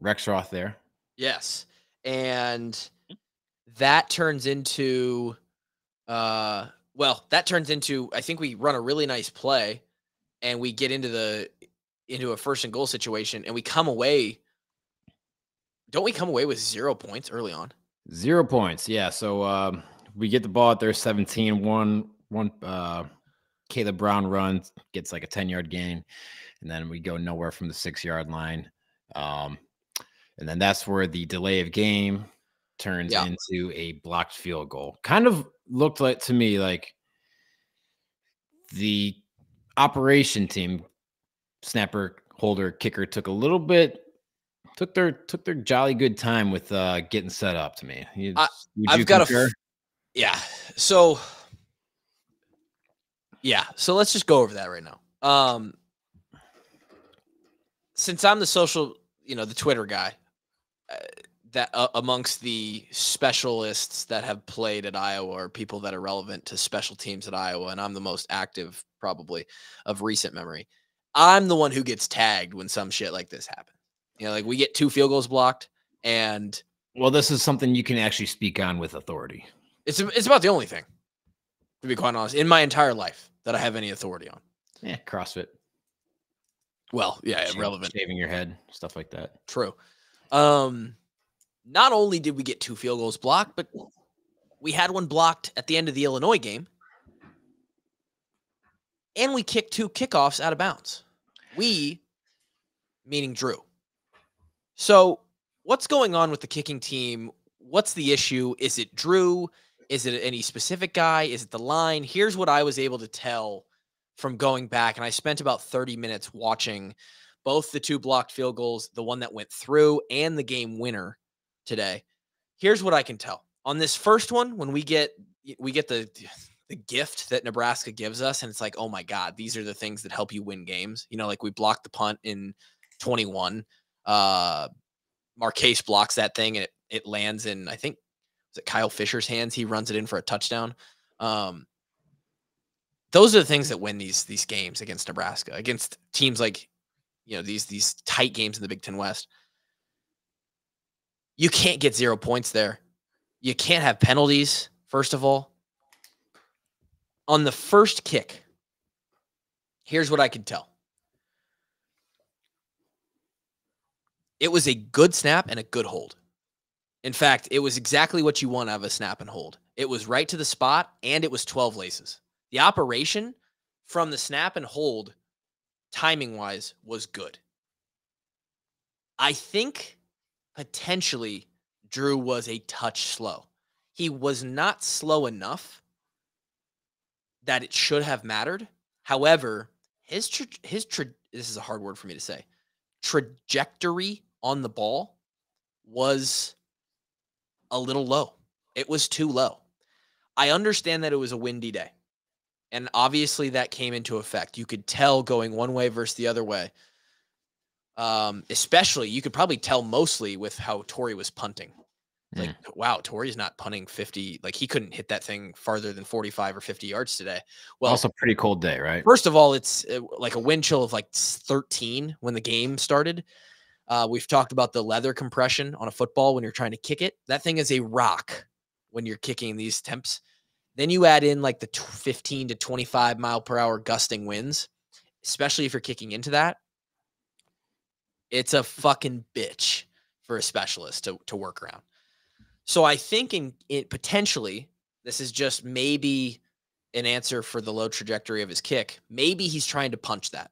Rexroth there. Yes. And that turns into I think we run a really nice play and we get into a 1st and goal situation, and we come away. Don't we come away with 0 points early on? 0 points. Yeah. So we get the ball at their 17, one Caleb Brown runs, gets like a 10-yard gain, and then we go nowhere from the 6-yard line. And then that's where the delay of game turns into a blocked field goal. Kind of looked like to me like the operation team, snapper, holder, kicker, took their jolly good time with getting set up to me. I've got yeah. So let's just go over that right now. Since I'm the social, the Twitter guy, that amongst the specialists that have played at Iowa or people that are relevant to special teams at Iowa, and I'm the most active probably of recent memory, I'm the one who gets tagged when some shit like this happens. Like we get 2 field goals blocked, and this is something you can actually speak on with authority. It's about the only thing, to be quite honest, in my entire life that I have any authority on. Yeah, CrossFit. Well, yeah, irrelevant. Shaving your head, stuff like that. True. Not only did we get 2 field goals blocked, but we had one blocked at the end of the Illinois game. And we kicked 2 kickoffs out of bounds. We, meaning Drew. So what's going on with the kicking team? What's the issue? Is it Drew? Is it any specific guy? Is it the line? Here's what I was able to tell from going back. And I spent about 30 minutes watching both the 2 blocked field goals, the one that went through and the game winner today. Here's what I can tell. On this first one, when we get the gift that Nebraska gives us, and it's like, oh my God, these are the things that help you win games. Like we blocked the punt in 21. Marquise blocks that thing and it lands in, I think, was it Kyle Fisher's hands? He runs it in for a touchdown. Those are the things that win these games against Nebraska, against teams like, these tight games in the Big Ten West. You can't get 0 points there. You can't have penalties, first of all. On the first kick, here's what I can tell. It was a good snap and a good hold. In fact, it was exactly what you want out of a snap and hold. It was right to the spot, and it was 12 laces. The operation from the snap and hold, timing-wise, was good. I think potentially Drew was a touch slow. He was not slow enough that it should have mattered. However, this is a hard word for me to say, trajectory on the ball was a little low. It was too low. I understand that it was a windy day, and obviously that came into effect. You could tell going one way versus the other way. Especially, you could probably tell mostly with how Torrey was punting. Like, wow, Torrey's not punting 50. Like, he couldn't hit that thing farther than 45 or 50 yards today. Well, also pretty cold day, right? First of all, it's like a wind chill of like 13 when the game started. We've talked about the leather compression on a football when you're trying to kick it. That thing is a rock when you're kicking these temps. Then you add in like the 15 to 25 mile per hour gusting winds, especially if you're kicking into that. It's a fucking bitch for a specialist to work around. So I think potentially, this is just maybe an answer for the low trajectory of his kick. Maybe he's trying to punch that.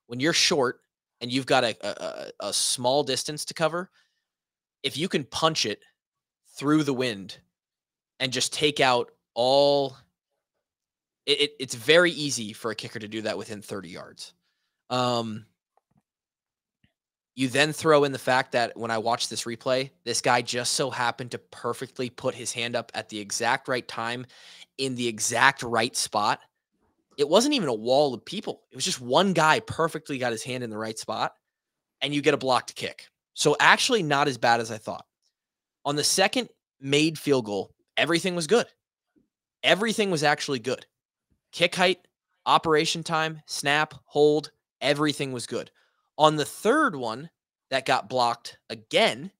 When you're short and you've got a small distance to cover, if you can punch it through the wind and just take out all, it's very easy for a kicker to do that within 30 yards. You then throw in the fact that when I watched this replay, this guy just so happened to perfectly put his hand up at the exact right time in the exact right spot. It wasn't even a wall of people. It was just one guy perfectly got his hand in the right spot, and you get a blocked kick. So actually not as bad as I thought. On the second made field goal, everything was good. Everything was actually good. Kick height, operation time, snap, hold, everything was good. On the third one that got blocked again,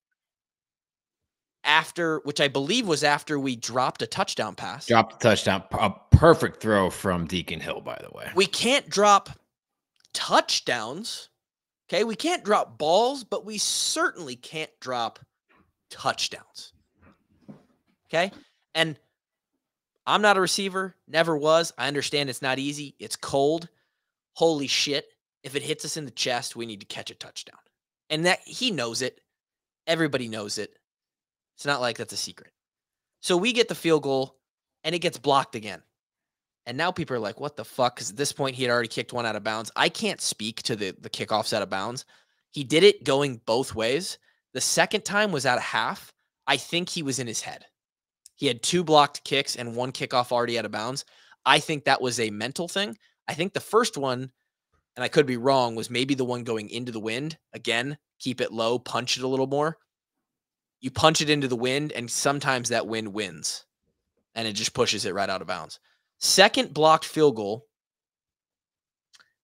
which I believe was after we dropped a touchdown pass. Dropped a touchdown. A perfect throw from Deacon Hill, by the way. We can't drop touchdowns. Okay, we can't drop balls, but we certainly can't drop touchdowns. Okay, and I'm not a receiver, never was. I understand it's not easy. It's cold. Holy shit. If it hits us in the chest, we need to catch a touchdown. And that he knows it. Everybody knows it. It's not like that's a secret. So we get the field goal, and it gets blocked again. And now people are like, what the fuck? Because at this point, he had already kicked one out of bounds. I can't speak to the kickoffs out of bounds. He did it going both ways. The second time was out of half. I think he was in his head. He had 2 blocked kicks and 1 kickoff already out of bounds. I think that was a mental thing. I think the first one, and I could be wrong, was maybe the one going into the wind. Again, keep it low, punch it a little more. You punch it into the wind, and sometimes that wind wins, and it just pushes it right out of bounds. Second blocked field goal,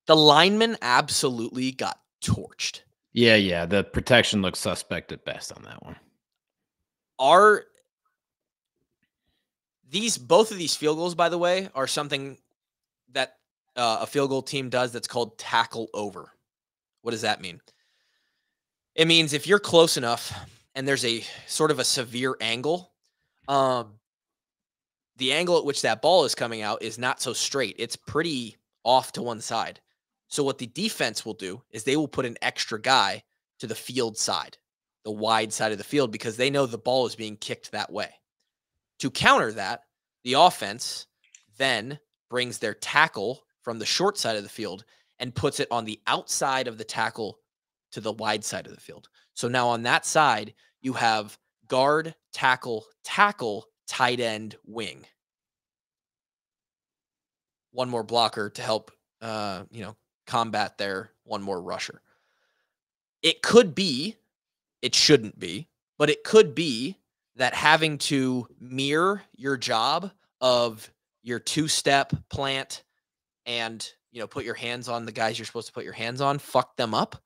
the lineman absolutely got torched. Yeah. The protection looks suspect at best on that one. Both of these field goals, by the way, are something that a field goal team does that's called tackle over. What does that mean? It means if you're close enough and there's a sort of a severe angle, the angle at which that ball is coming out is not so straight. It's pretty off to one side. So what the defense will do is they will put an extra guy to the field side, the wide side of the field, because they know the ball is being kicked that way. To counter that, the offense then brings their tackle from the short side of the field and puts it on the outside of the tackle to the wide side of the field. So now on that side, you have guard, tackle, tight end, wing. One more blocker to help, combat there. One more rusher. It could be, it shouldn't be, but it could be that having to mirror your job of your 2-step plant and, put your hands on the guys you're supposed to put your hands on, fuck them up.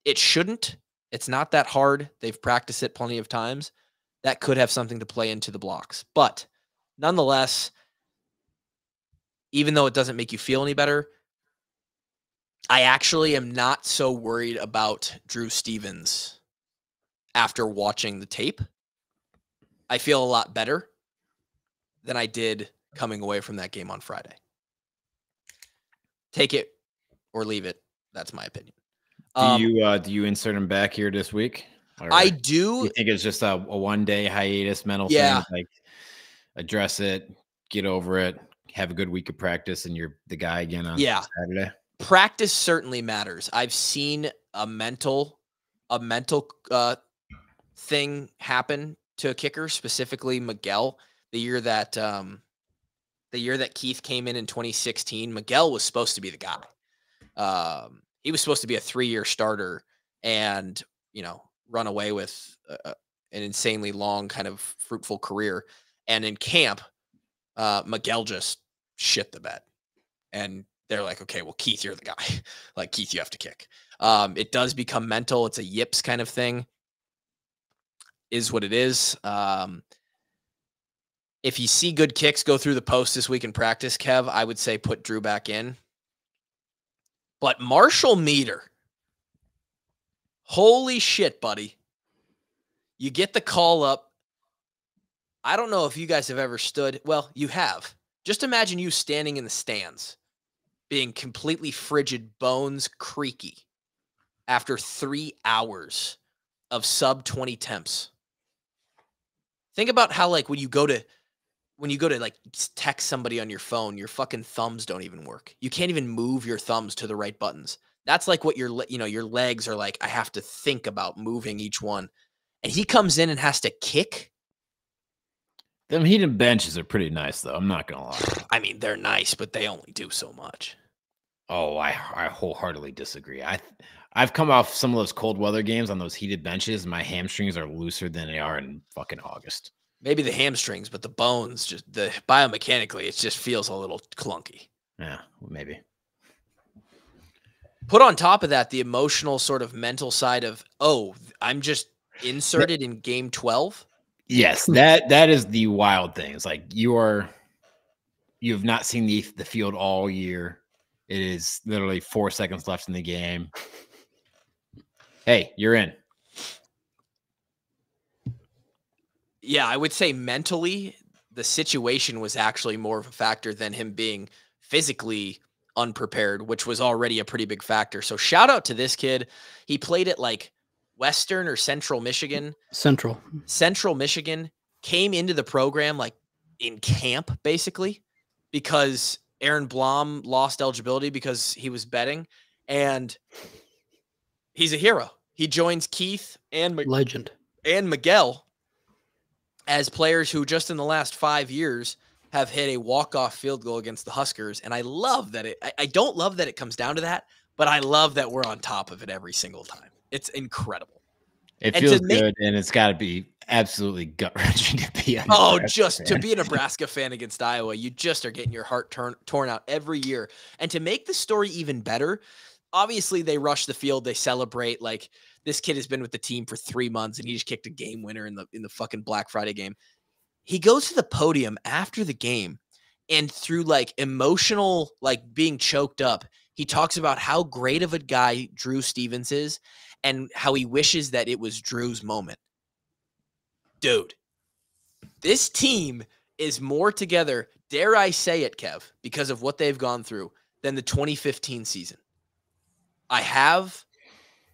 It shouldn't. It's not that hard. They've practiced it plenty of times. That could have something to play into the blocks. But nonetheless, even though it doesn't make you feel any better, I actually am not so worried about Drew Stevens after watching the tape. I feel a lot better than I did coming away from that game on Friday. Take it or leave it. That's my opinion. Do you insert him back here this week? Or I do. You think it's just a one-day hiatus mental thing? Like, address it, get over it, have a good week of practice, and you're the guy again on Saturday? Practice certainly matters. I've seen a mental thing happen to a kicker, specifically Miguel. The year that Keith came in 2016, Miguel was supposed to be the guy. He was supposed to be a 3-year starter and, run away with an insanely long kind of fruitful career. And in camp, Miguel just shit the bed. And they're like, okay, well, Keith, you're the guy. Like, Keith, you have to kick. It does become mental. It's a yips kind of thing. Is what it is. If you see good kicks go through the post this week in practice, Kev, I would say put Drew back in. But Marshall Meeder, holy shit, buddy. You get the call up. I don't know if you guys have ever stood. Well, you have. Just imagine you standing in the stands, being completely frigid, bones creaky, after 3 hours of sub 20 temps. Think about how, like, when you go to like text somebody on your phone, your fucking thumbs don't even work. You can't even move your thumbs to the right buttons. That's like what your legs are like. I have to think about moving each one. And he comes in and has to kick. Them heated benches are pretty nice, though. I'm not going to lie. I mean, they're nice, but they only do so much. Oh, I wholeheartedly disagree. I've come off some of those cold weather games on those heated benches. My hamstrings are looser than they are in fucking August. Maybe the hamstrings, but the bones, just the biomechanically, it just feels a little clunky. Yeah, maybe. Put on top of that the emotional sort of mental side of, oh, I'm just inserted in game 12. Yes, that is the wild thing. It's like you have not seen the field all year. It is literally 4 seconds left in the game. Hey, you're in. Yeah, I would say mentally, the situation was actually more of a factor than him being physically unprepared, which was already a pretty big factor. So shout out to this kid. He played at like Western or Central Michigan. Central Michigan, came into the program like in camp, basically, because Aaron Blom lost eligibility because he was betting, and he's a hero. He joins Keith and Legend and Miguel as players who just in the last 5 years have hit a walk-off field goal against the Huskers. And I love that I don't love that it comes down to that, but I love that we're on top of it every single time. It's incredible. It feels good, and it's got to be absolutely gut-wrenching to be to be a Nebraska fan against Iowa. You just are getting your heart torn out every year. And to make the story even better, obviously they rush the field, they celebrate like this kid has been with the team for 3 months and he just kicked a game winner in the fucking Black Friday game. He goes to the podium after the game, and through like emotional, like being choked up, he talks about how great of a guy Drew Stevens is and how he wishes that it was Drew's moment. Dude, this team is more together, dare I say it, Kev, because of what they've gone through, than the 2015 season. I have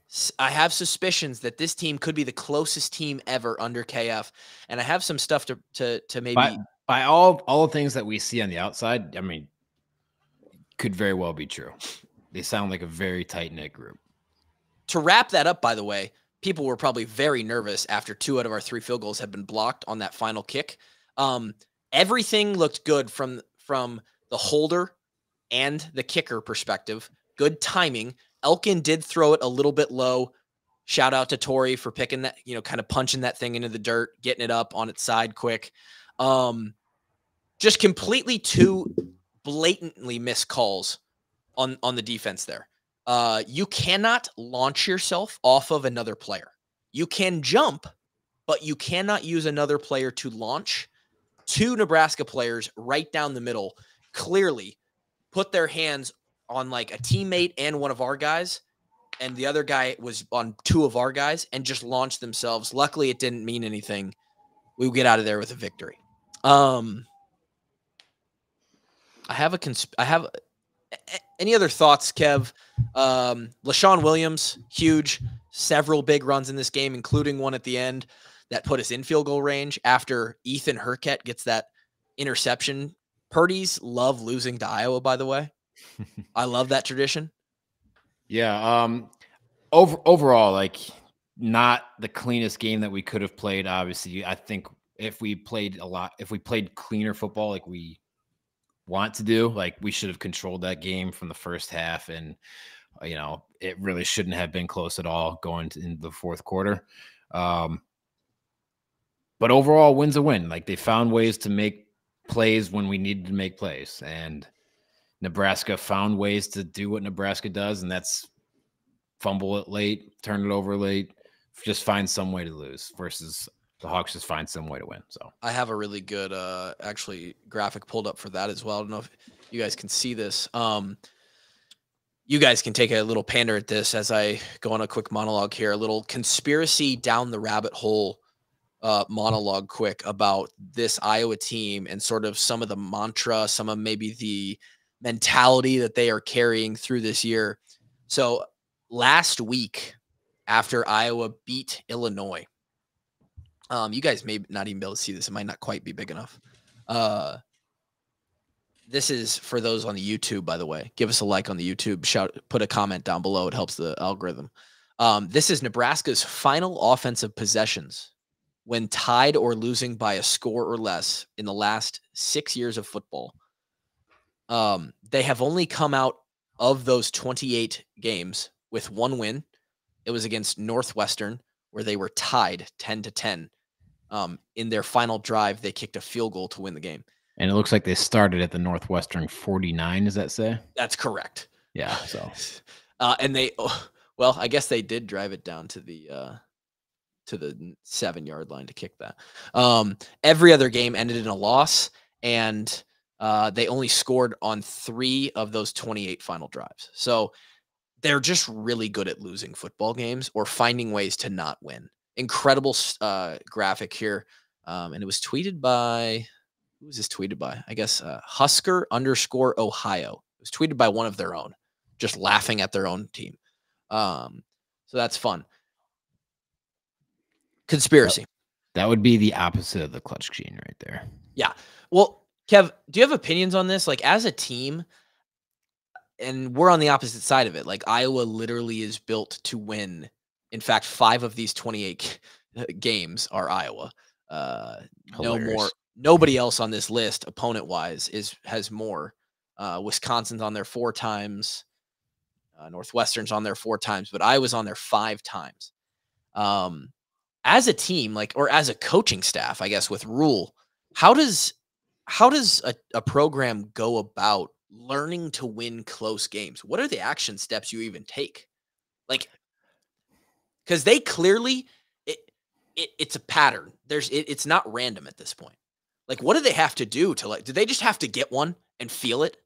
suspicions that this team could be the closest team ever under KF, and I have some stuff to maybe by all the things that we see on the outside. I mean, could very well be true. They sound like a very tight-knit group. To wrap that up, by the way, people were probably very nervous after 2 out of our 3 field goals had been blocked on that final kick. Everything looked good from the holder and the kicker perspective. Good timing. Elkin did throw it a little bit low. Shout out to Tori for picking that, kind of punching that thing into the dirt, getting it up on its side quick. Just completely 2 blatantly missed calls on the defense there. You cannot launch yourself off of another player. You can jump, but you cannot use another player to launch. 2 Nebraska players right down the middle clearly put their hands on like a teammate and one of our guys, and the other guy was on 2 of our guys and just launched themselves. Luckily, it didn't mean anything. We get out of there with a victory. I have any other thoughts, Kev? LaShawn Williams, huge, several big runs in this game, including one at the end that put us in field goal range after Ethan Herket gets that interception. Purdy's love losing to Iowa, by the way. I love that tradition. Yeah. Overall, like not the cleanest game that we could have played. Obviously, I think if we played cleaner football, like we want to do, like we should have controlled that game from the first half, and it really shouldn't have been close at all going into the fourth quarter. But overall, win's a win. Like they found ways to make plays when we needed to make plays, and Nebraska found ways to do what Nebraska does, and that's fumble it late, turn it over late, just find some way to lose, versus the Hawks just find some way to win. So I have a really good actually graphic pulled up for that as well. I don't know if you guys can see this. You guys can take a little pander at this as I go on a quick monologue here, a little conspiracy down the rabbit hole monologue quick about this Iowa team and sort of some of the mantra, some of maybe the mentality that they are carrying through this year. So last week after Iowa beat Illinois, you guys may not even be able to see this. It might not quite be big enough. This is for those on the YouTube, by the way. Give us a like on the YouTube. Put a comment down below. It helps the algorithm. This is Nebraska's final offensive possessions when tied or losing by a score or less in the last 6 years of football. They have only come out of those 28 games with 1 win. It was against Northwestern, where they were tied 10-10. In their final drive, they kicked a field goal to win the game. And it looks like they started at the Northwestern 49. Does that say? That's correct. Yeah. So, and well, I guess they did drive it down to the 7-yard line to kick that. Every other game ended in a loss, and they only scored on 3 of those 28 final drives. So they're just really good at losing football games or finding ways to not win. Incredible graphic here. And it was tweeted by, who was this tweeted by? I guess Husker_Ohio. It was tweeted by one of their own, just laughing at their own team. So that's fun. Conspiracy. That would be the opposite of the clutch gene right there. Yeah. Well, Kev, do you have opinions on this? Like, as a team, and we're on the opposite side of it. Like, Iowa literally is built to win. In fact, 5 of these 28 games are Iowa. No more. Nobody else on this list, opponent-wise, has more. Wisconsin's on there 4 times. Northwestern's on there 4 times, but Iowa's on there 5 times. As a team, like, or as a coaching staff, I guess, with Rule, how does a program go about learning to win close games? What are the action steps you even take? Like, because they clearly, it's a pattern. It's not random at this point. Like, what do they have to do to, like, do they just have to get one and feel it?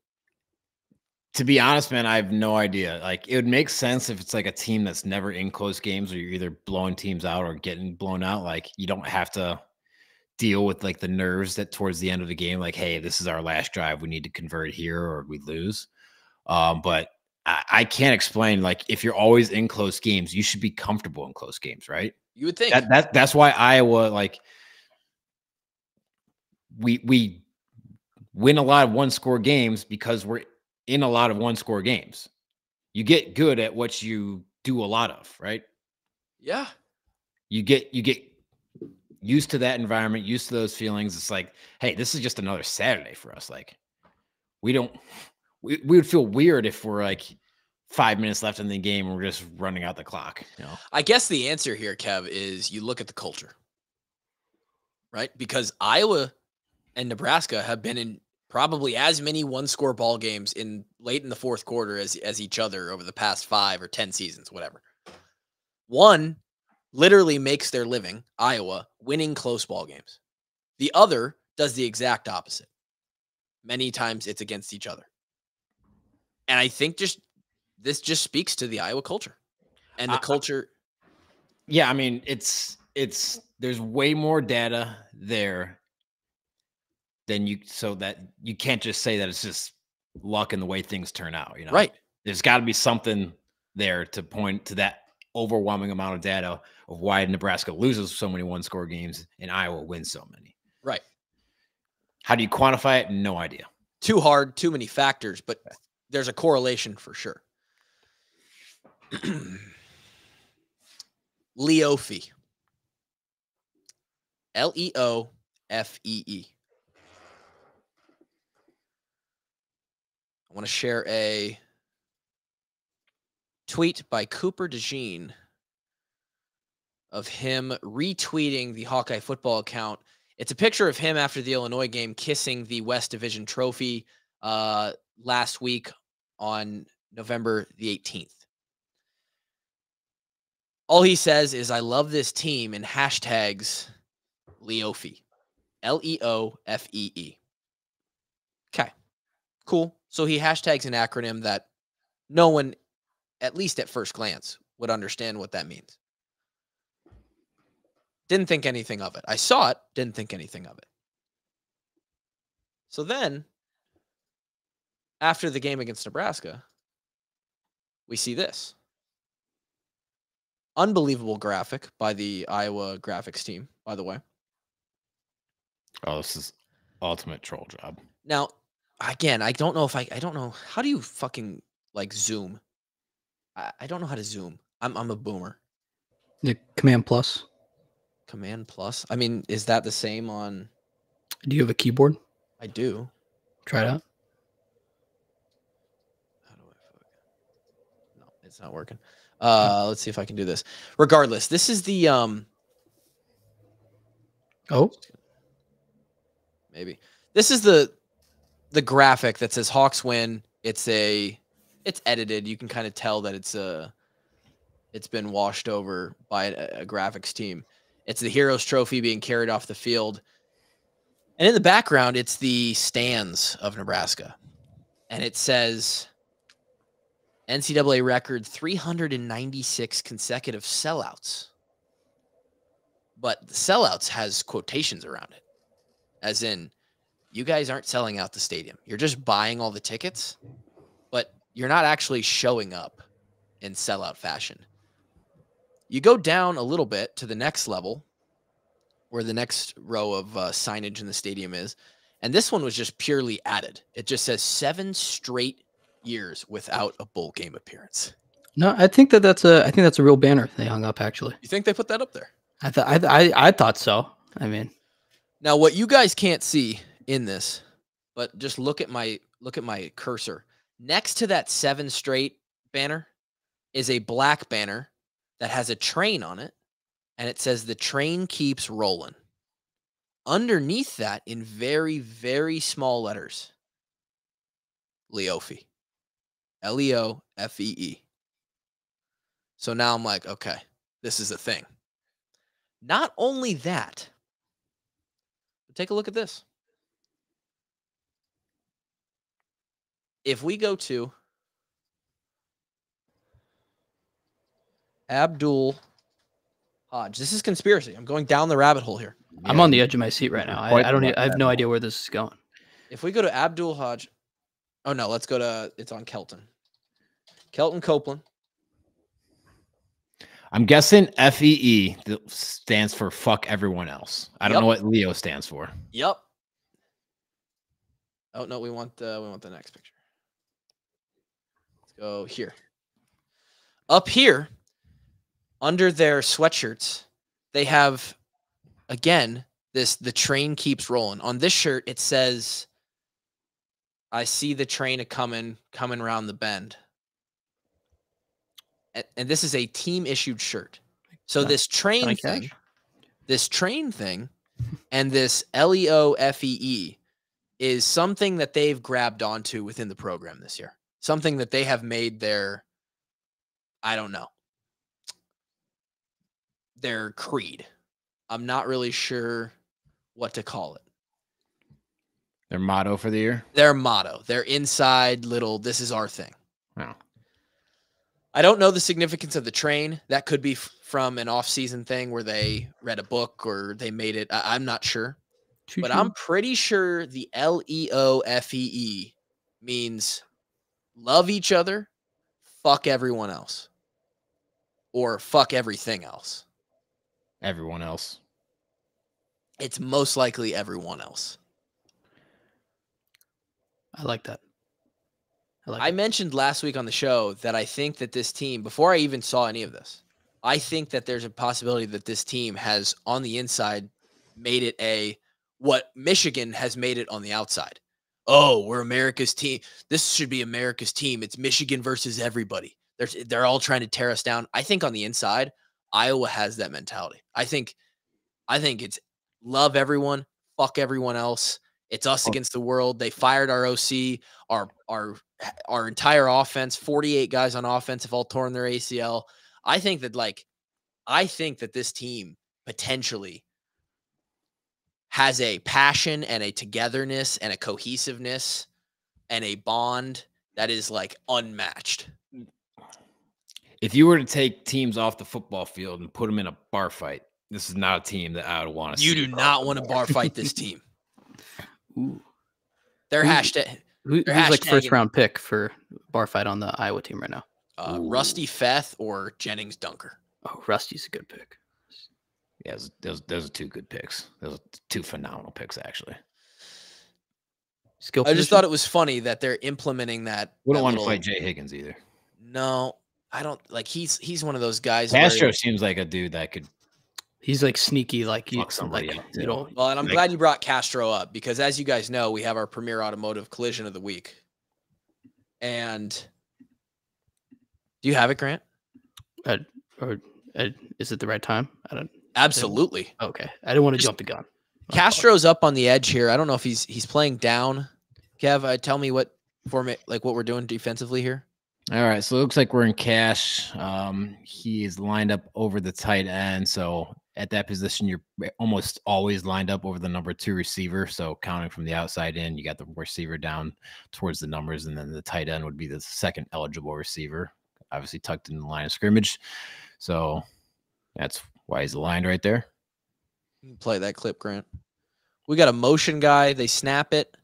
To be honest, man, I have no idea. Like, it would make sense if it's like a team that's never in close games, or you're either blowing teams out or getting blown out. Like, you don't have to deal with like the nerves that towards the end of the game, like, hey, this is our last drive, we need to convert here or we lose. But I can't explain, like, if you're always in close games, you should be comfortable in close games, right? You would think that's why Iowa, like, we win a lot of 1-score games, because we're in a lot of 1-score games. You get good at what you do a lot of, right? Yeah. You get used to that environment, used to those feelings. It's like, hey, this is just another Saturday for us. Like, we would feel weird if we're like 5 minutes left in the game and we're just running out the clock. You know? I guess the answer here, Kev, is you look at the culture, right? Because Iowa and Nebraska have been in probably as many 1-score ball games late in the fourth quarter as each other over the past 5 or 10 seasons, whatever. One literally makes their living, Iowa, winning close ball games. The other does the exact opposite. Many times it's against each other. And I think this just speaks to the Iowa culture and the culture. Yeah, I mean, it's there's way more data there than so that you can't just say that it's just luck and the way things turn out, you know? Right. There's got to be something there to point to that overwhelming amount of data of why Nebraska loses so many 1-score games and Iowa wins so many. Right. How do you quantify it? No idea. Too hard, too many factors, but there's a correlation for sure. Leofee. Leofee. I want to share a tweet by Cooper DeJean of him retweeting the Hawkeye football account. It's a picture of him after the Illinois game kissing the West Division trophy last week on November the 18th. All he says is, I love this team, and hashtags Leofee. Leofee. Okay, cool. So he hashtags an acronym that no one, at least at first glance, would understand what that means. Didn't think anything of it. I saw it, didn't think anything of it. So then, after the game against Nebraska, we see this. Unbelievable graphic by the Iowa graphics team, by the way. Oh, this is ultimate troll job. Now, again, I don't know if I don't know. How do you fucking, like, zoom? I don't know how to zoom. I'm a boomer. The Command Plus. Command Plus? I mean, is that the same on? Do you have a keyboard? I do. Try it out. How do I fuck? No, it's not working. Let's see if I can do this. Regardless, this is the maybe. This is the graphic that says Hawks win. It's edited. You can kind of tell that it's been washed over by a graphics team. It's the Heroes Trophy being carried off the field. And in the background, it's the stands of Nebraska. And it says NCAA record 396 consecutive sellouts. But the sellouts has quotations around it. As in, you guys aren't selling out the stadium. You're just buying all the tickets, but you're not actually showing up in sellout fashion. You go down a little bit to the next level, where the next row of signage in the stadium is, And this one was just purely added. It just says 7 straight years without a bowl game appearance. No, I think that's a real banner they hung up. Actually, You think they put that up there? I thought so. I mean, now what you guys can't see in this, but just look at my cursor. Next to that 7 straight banner is a black banner that has a train on it, and it says the train keeps rolling. Underneath that, in very, very small letters, Leofee. Leofee. So now I'm like, okay, this is a thing. Not only that, but take a look at this. If we go to Abdul Hodge, this is conspiracy. I'm going down the rabbit hole here. yeah. I'm on the edge of my seat right now. I have no idea where this is going. If we go to Abdul Hodge, oh no, let's go to, it's on Kelton. Kelton Copeland. I'm guessing FEE stands for fuck everyone else. I don't know what Leo stands for. Yep. Oh no, we want the next picture. Let's go here. Up here, under their sweatshirts, they have, again, the train keeps rolling. On this shirt, it says, I see the train coming around the bend. And this is a team-issued shirt. So this train thing, and this LEOFEE is something that they've grabbed onto within the program this year. Something that they have made their, I don't know, their creed. I'm not really sure what to call it. Their motto for the year? Their motto. Their inside little, this is our thing. Wow. I don't know the significance of the train. That could be from an off-season thing where they read a book or they made it. I'm not sure. But I'm pretty sure the LEOFEE means love each other, fuck everyone else. Or fuck everything else. Everyone else. It's most likely everyone else. I like that. I mentioned last week on the show that I think that this team, before I even saw any of this, I think that there's a possibility that this team has on the inside made it what Michigan has made it on the outside. Oh, we're America's team. This should be America's team. It's Michigan versus everybody. They're all trying to tear us down. I think on the inside, Iowa has that mentality. I think it's love everyone, fuck everyone else. It's us against the world. They fired our OC, our entire offense, 48 guys on offense have all torn their ACL. I think that this team potentially has a passion and a togetherness and a cohesiveness and a bond that is like unmatched. If you were to take teams off the football field and put them in a bar fight, this is not a team that I would want to see. You do not want to bar fight this team. Ooh. They're hashtag. Who's like first round pick for bar fight on the Iowa team right now? Rusty Feth or Jennings Dunker. Oh, Rusty's a good pick. Yeah, those are 2 good picks. Those are 2 phenomenal picks, actually. I just thought it was funny that they're implementing that. We don't want to fight Jay Higgins either. No, I don't like. He's one of those guys. Castro seems like a dude that could. He's like sneaky, like fuck somebody up, you know. Well, and I'm glad you brought Castro up because, as you guys know, we have our premier automotive collision of the week. And do you have it, Grant? Is it the right time? I don't. Absolutely. Okay, I didn't want to jump the gun. Castro's up on the edge here. I don't know if he's playing down. Kev, tell me what format, like what we're doing defensively here. All right, so it looks like we're in cash. He is lined up over the tight end, so at that position, you're almost always lined up over the number 2 receiver. So counting from the outside in, you got the receiver down towards the numbers, and then the tight end would be the second eligible receiver, obviously tucked in the line of scrimmage. So that's why he's aligned right there. Play that clip, Grant. We got a motion guy. They snap it.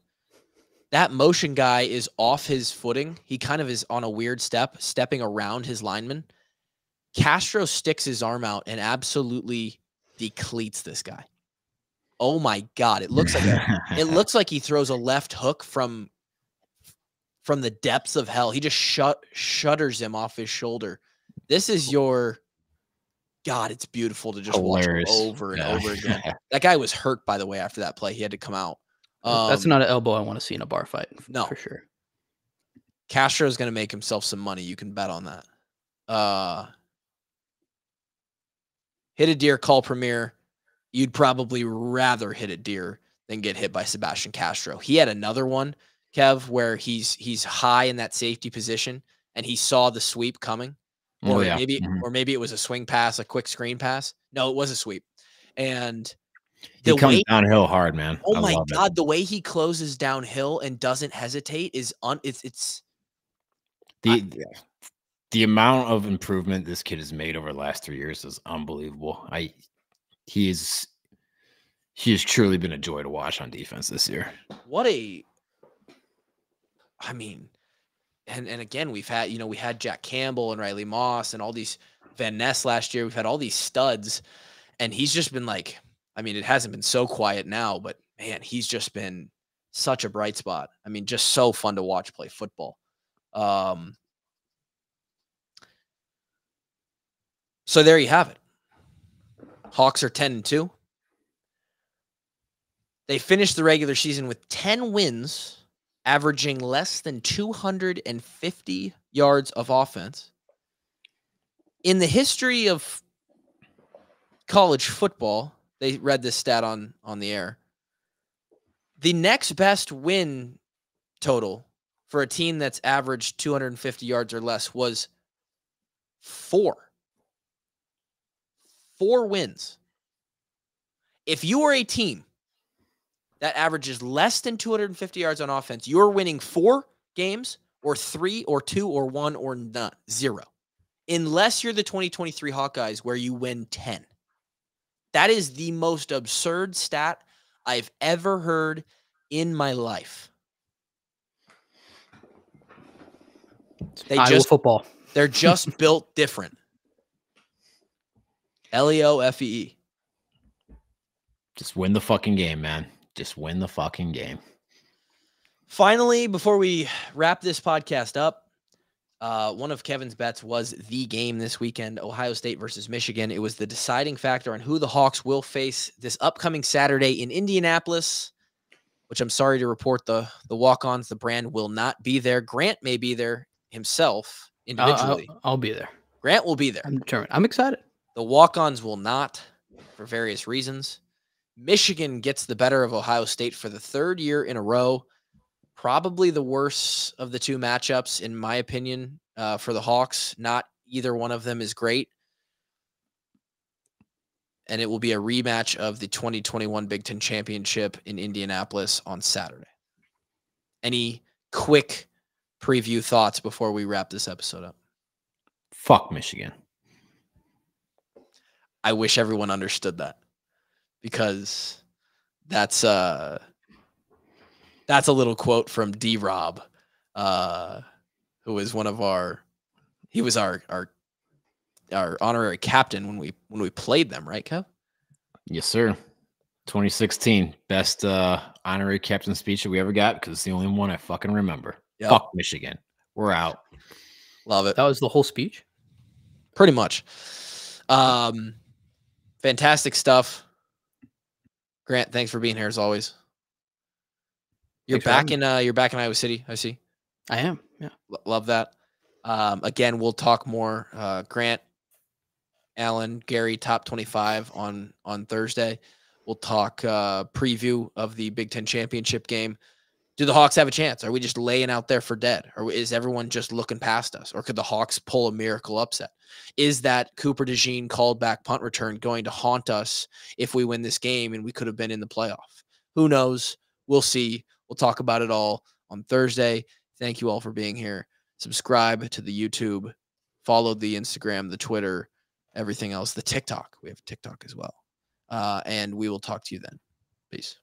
That motion guy is off his footing. He kind of is on a weird stepping around his lineman. Castro sticks his arm out and absolutely decleats this guy. Oh my God. It looks like he throws a left hook from the depths of hell. He just shudders him off his shoulder. This is your God. It's beautiful to just Hilarious. watch over and over again. That guy was hurt, by the way, after that play. He had to come out. That's not an elbow I want to see in a bar fight. No, for sure. Castro is going to make himself some money. You can bet on that. Hit a deer, call Premier. You'd probably rather hit a deer than get hit by Sebastian Castro. He had another one, Kev, where he's high in that safety position and he saw the sweep coming. Or maybe it was a swing pass, a quick screen pass. No, it was a sweep. And he comes downhill hard, man. Oh my God, the way he closes downhill and doesn't hesitate is the amount of improvement this kid has made over the last 3 years is unbelievable. He has truly been a joy to watch on defense this year. And again, we had Jack Campbell and Riley Moss and all these Van Ness last year. We've had all these studs, and he's just been like, it hasn't been so quiet now, but man, he's just been such a bright spot. Just so fun to watch play football. So there you have it. Hawks are 10-2. They finished the regular season with 10 wins, averaging less than 250 yards of offense. In the history of college football, they read this stat on the air. The next best win total for a team that's averaged 250 yards or less was 4. 4 wins. If you are a team that averages less than 250 yards on offense, you're winning 4 games or 3 or 2 or 1 or not 0. Unless you're the 2023 Hawkeyes where you win 10. That is the most absurd stat I've ever heard in my life. Football. They're just built different. Leofee. Just win the fucking game, man. Just win the fucking game. Finally, before we wrap this podcast up, one of Kevin's bets was the game this weekend, Ohio State versus Michigan. It was the deciding factor on who the Hawks will face this upcoming Saturday in Indianapolis, which I'm sorry to report the Walkons, the brand, will not be there. Grant may be there himself individually. I'll be there. Grant will be there. I'm determined. I'm excited. The Walkons will not, for various reasons. Michigan gets the better of Ohio State for the 3rd year in a row. Probably the worst of the 2 matchups, in my opinion, for the Hawks. Not either one of them is great. And it will be a rematch of the 2021 Big Ten Championship in Indianapolis on Saturday. Any quick preview thoughts before we wrap this episode up? Fuck Michigan. I wish everyone understood that, because that's a little quote from D-Rob, who was our honorary captain when we played them, right, Kev? Yes, sir. 2016, best honorary captain speech that we ever got, because it's the only one I fucking remember. Yep. Fuck Michigan. We're out. Love it. That was the whole speech? Pretty much. Fantastic stuff. Grant, thanks for being here as always. You're back in Iowa City, I see. I am. Yeah. Love that. Again, we'll talk more. Grant, Alan, Gary, top 25 on Thursday. We'll talk preview of the Big Ten Championship game. Do the Hawks have a chance? Are we just laying out there for dead? Or is everyone just looking past us? Or could the Hawks pull a miracle upset? Is that Cooper DeJean called back punt return going to haunt us if we win this game and we could have been in the playoff? Who knows? We'll see. We'll talk about it all on Thursday. Thank you all for being here. Subscribe to the YouTube. Follow the Instagram, the Twitter, everything else, the TikTok. We have TikTok as well. And we will talk to you then. Peace.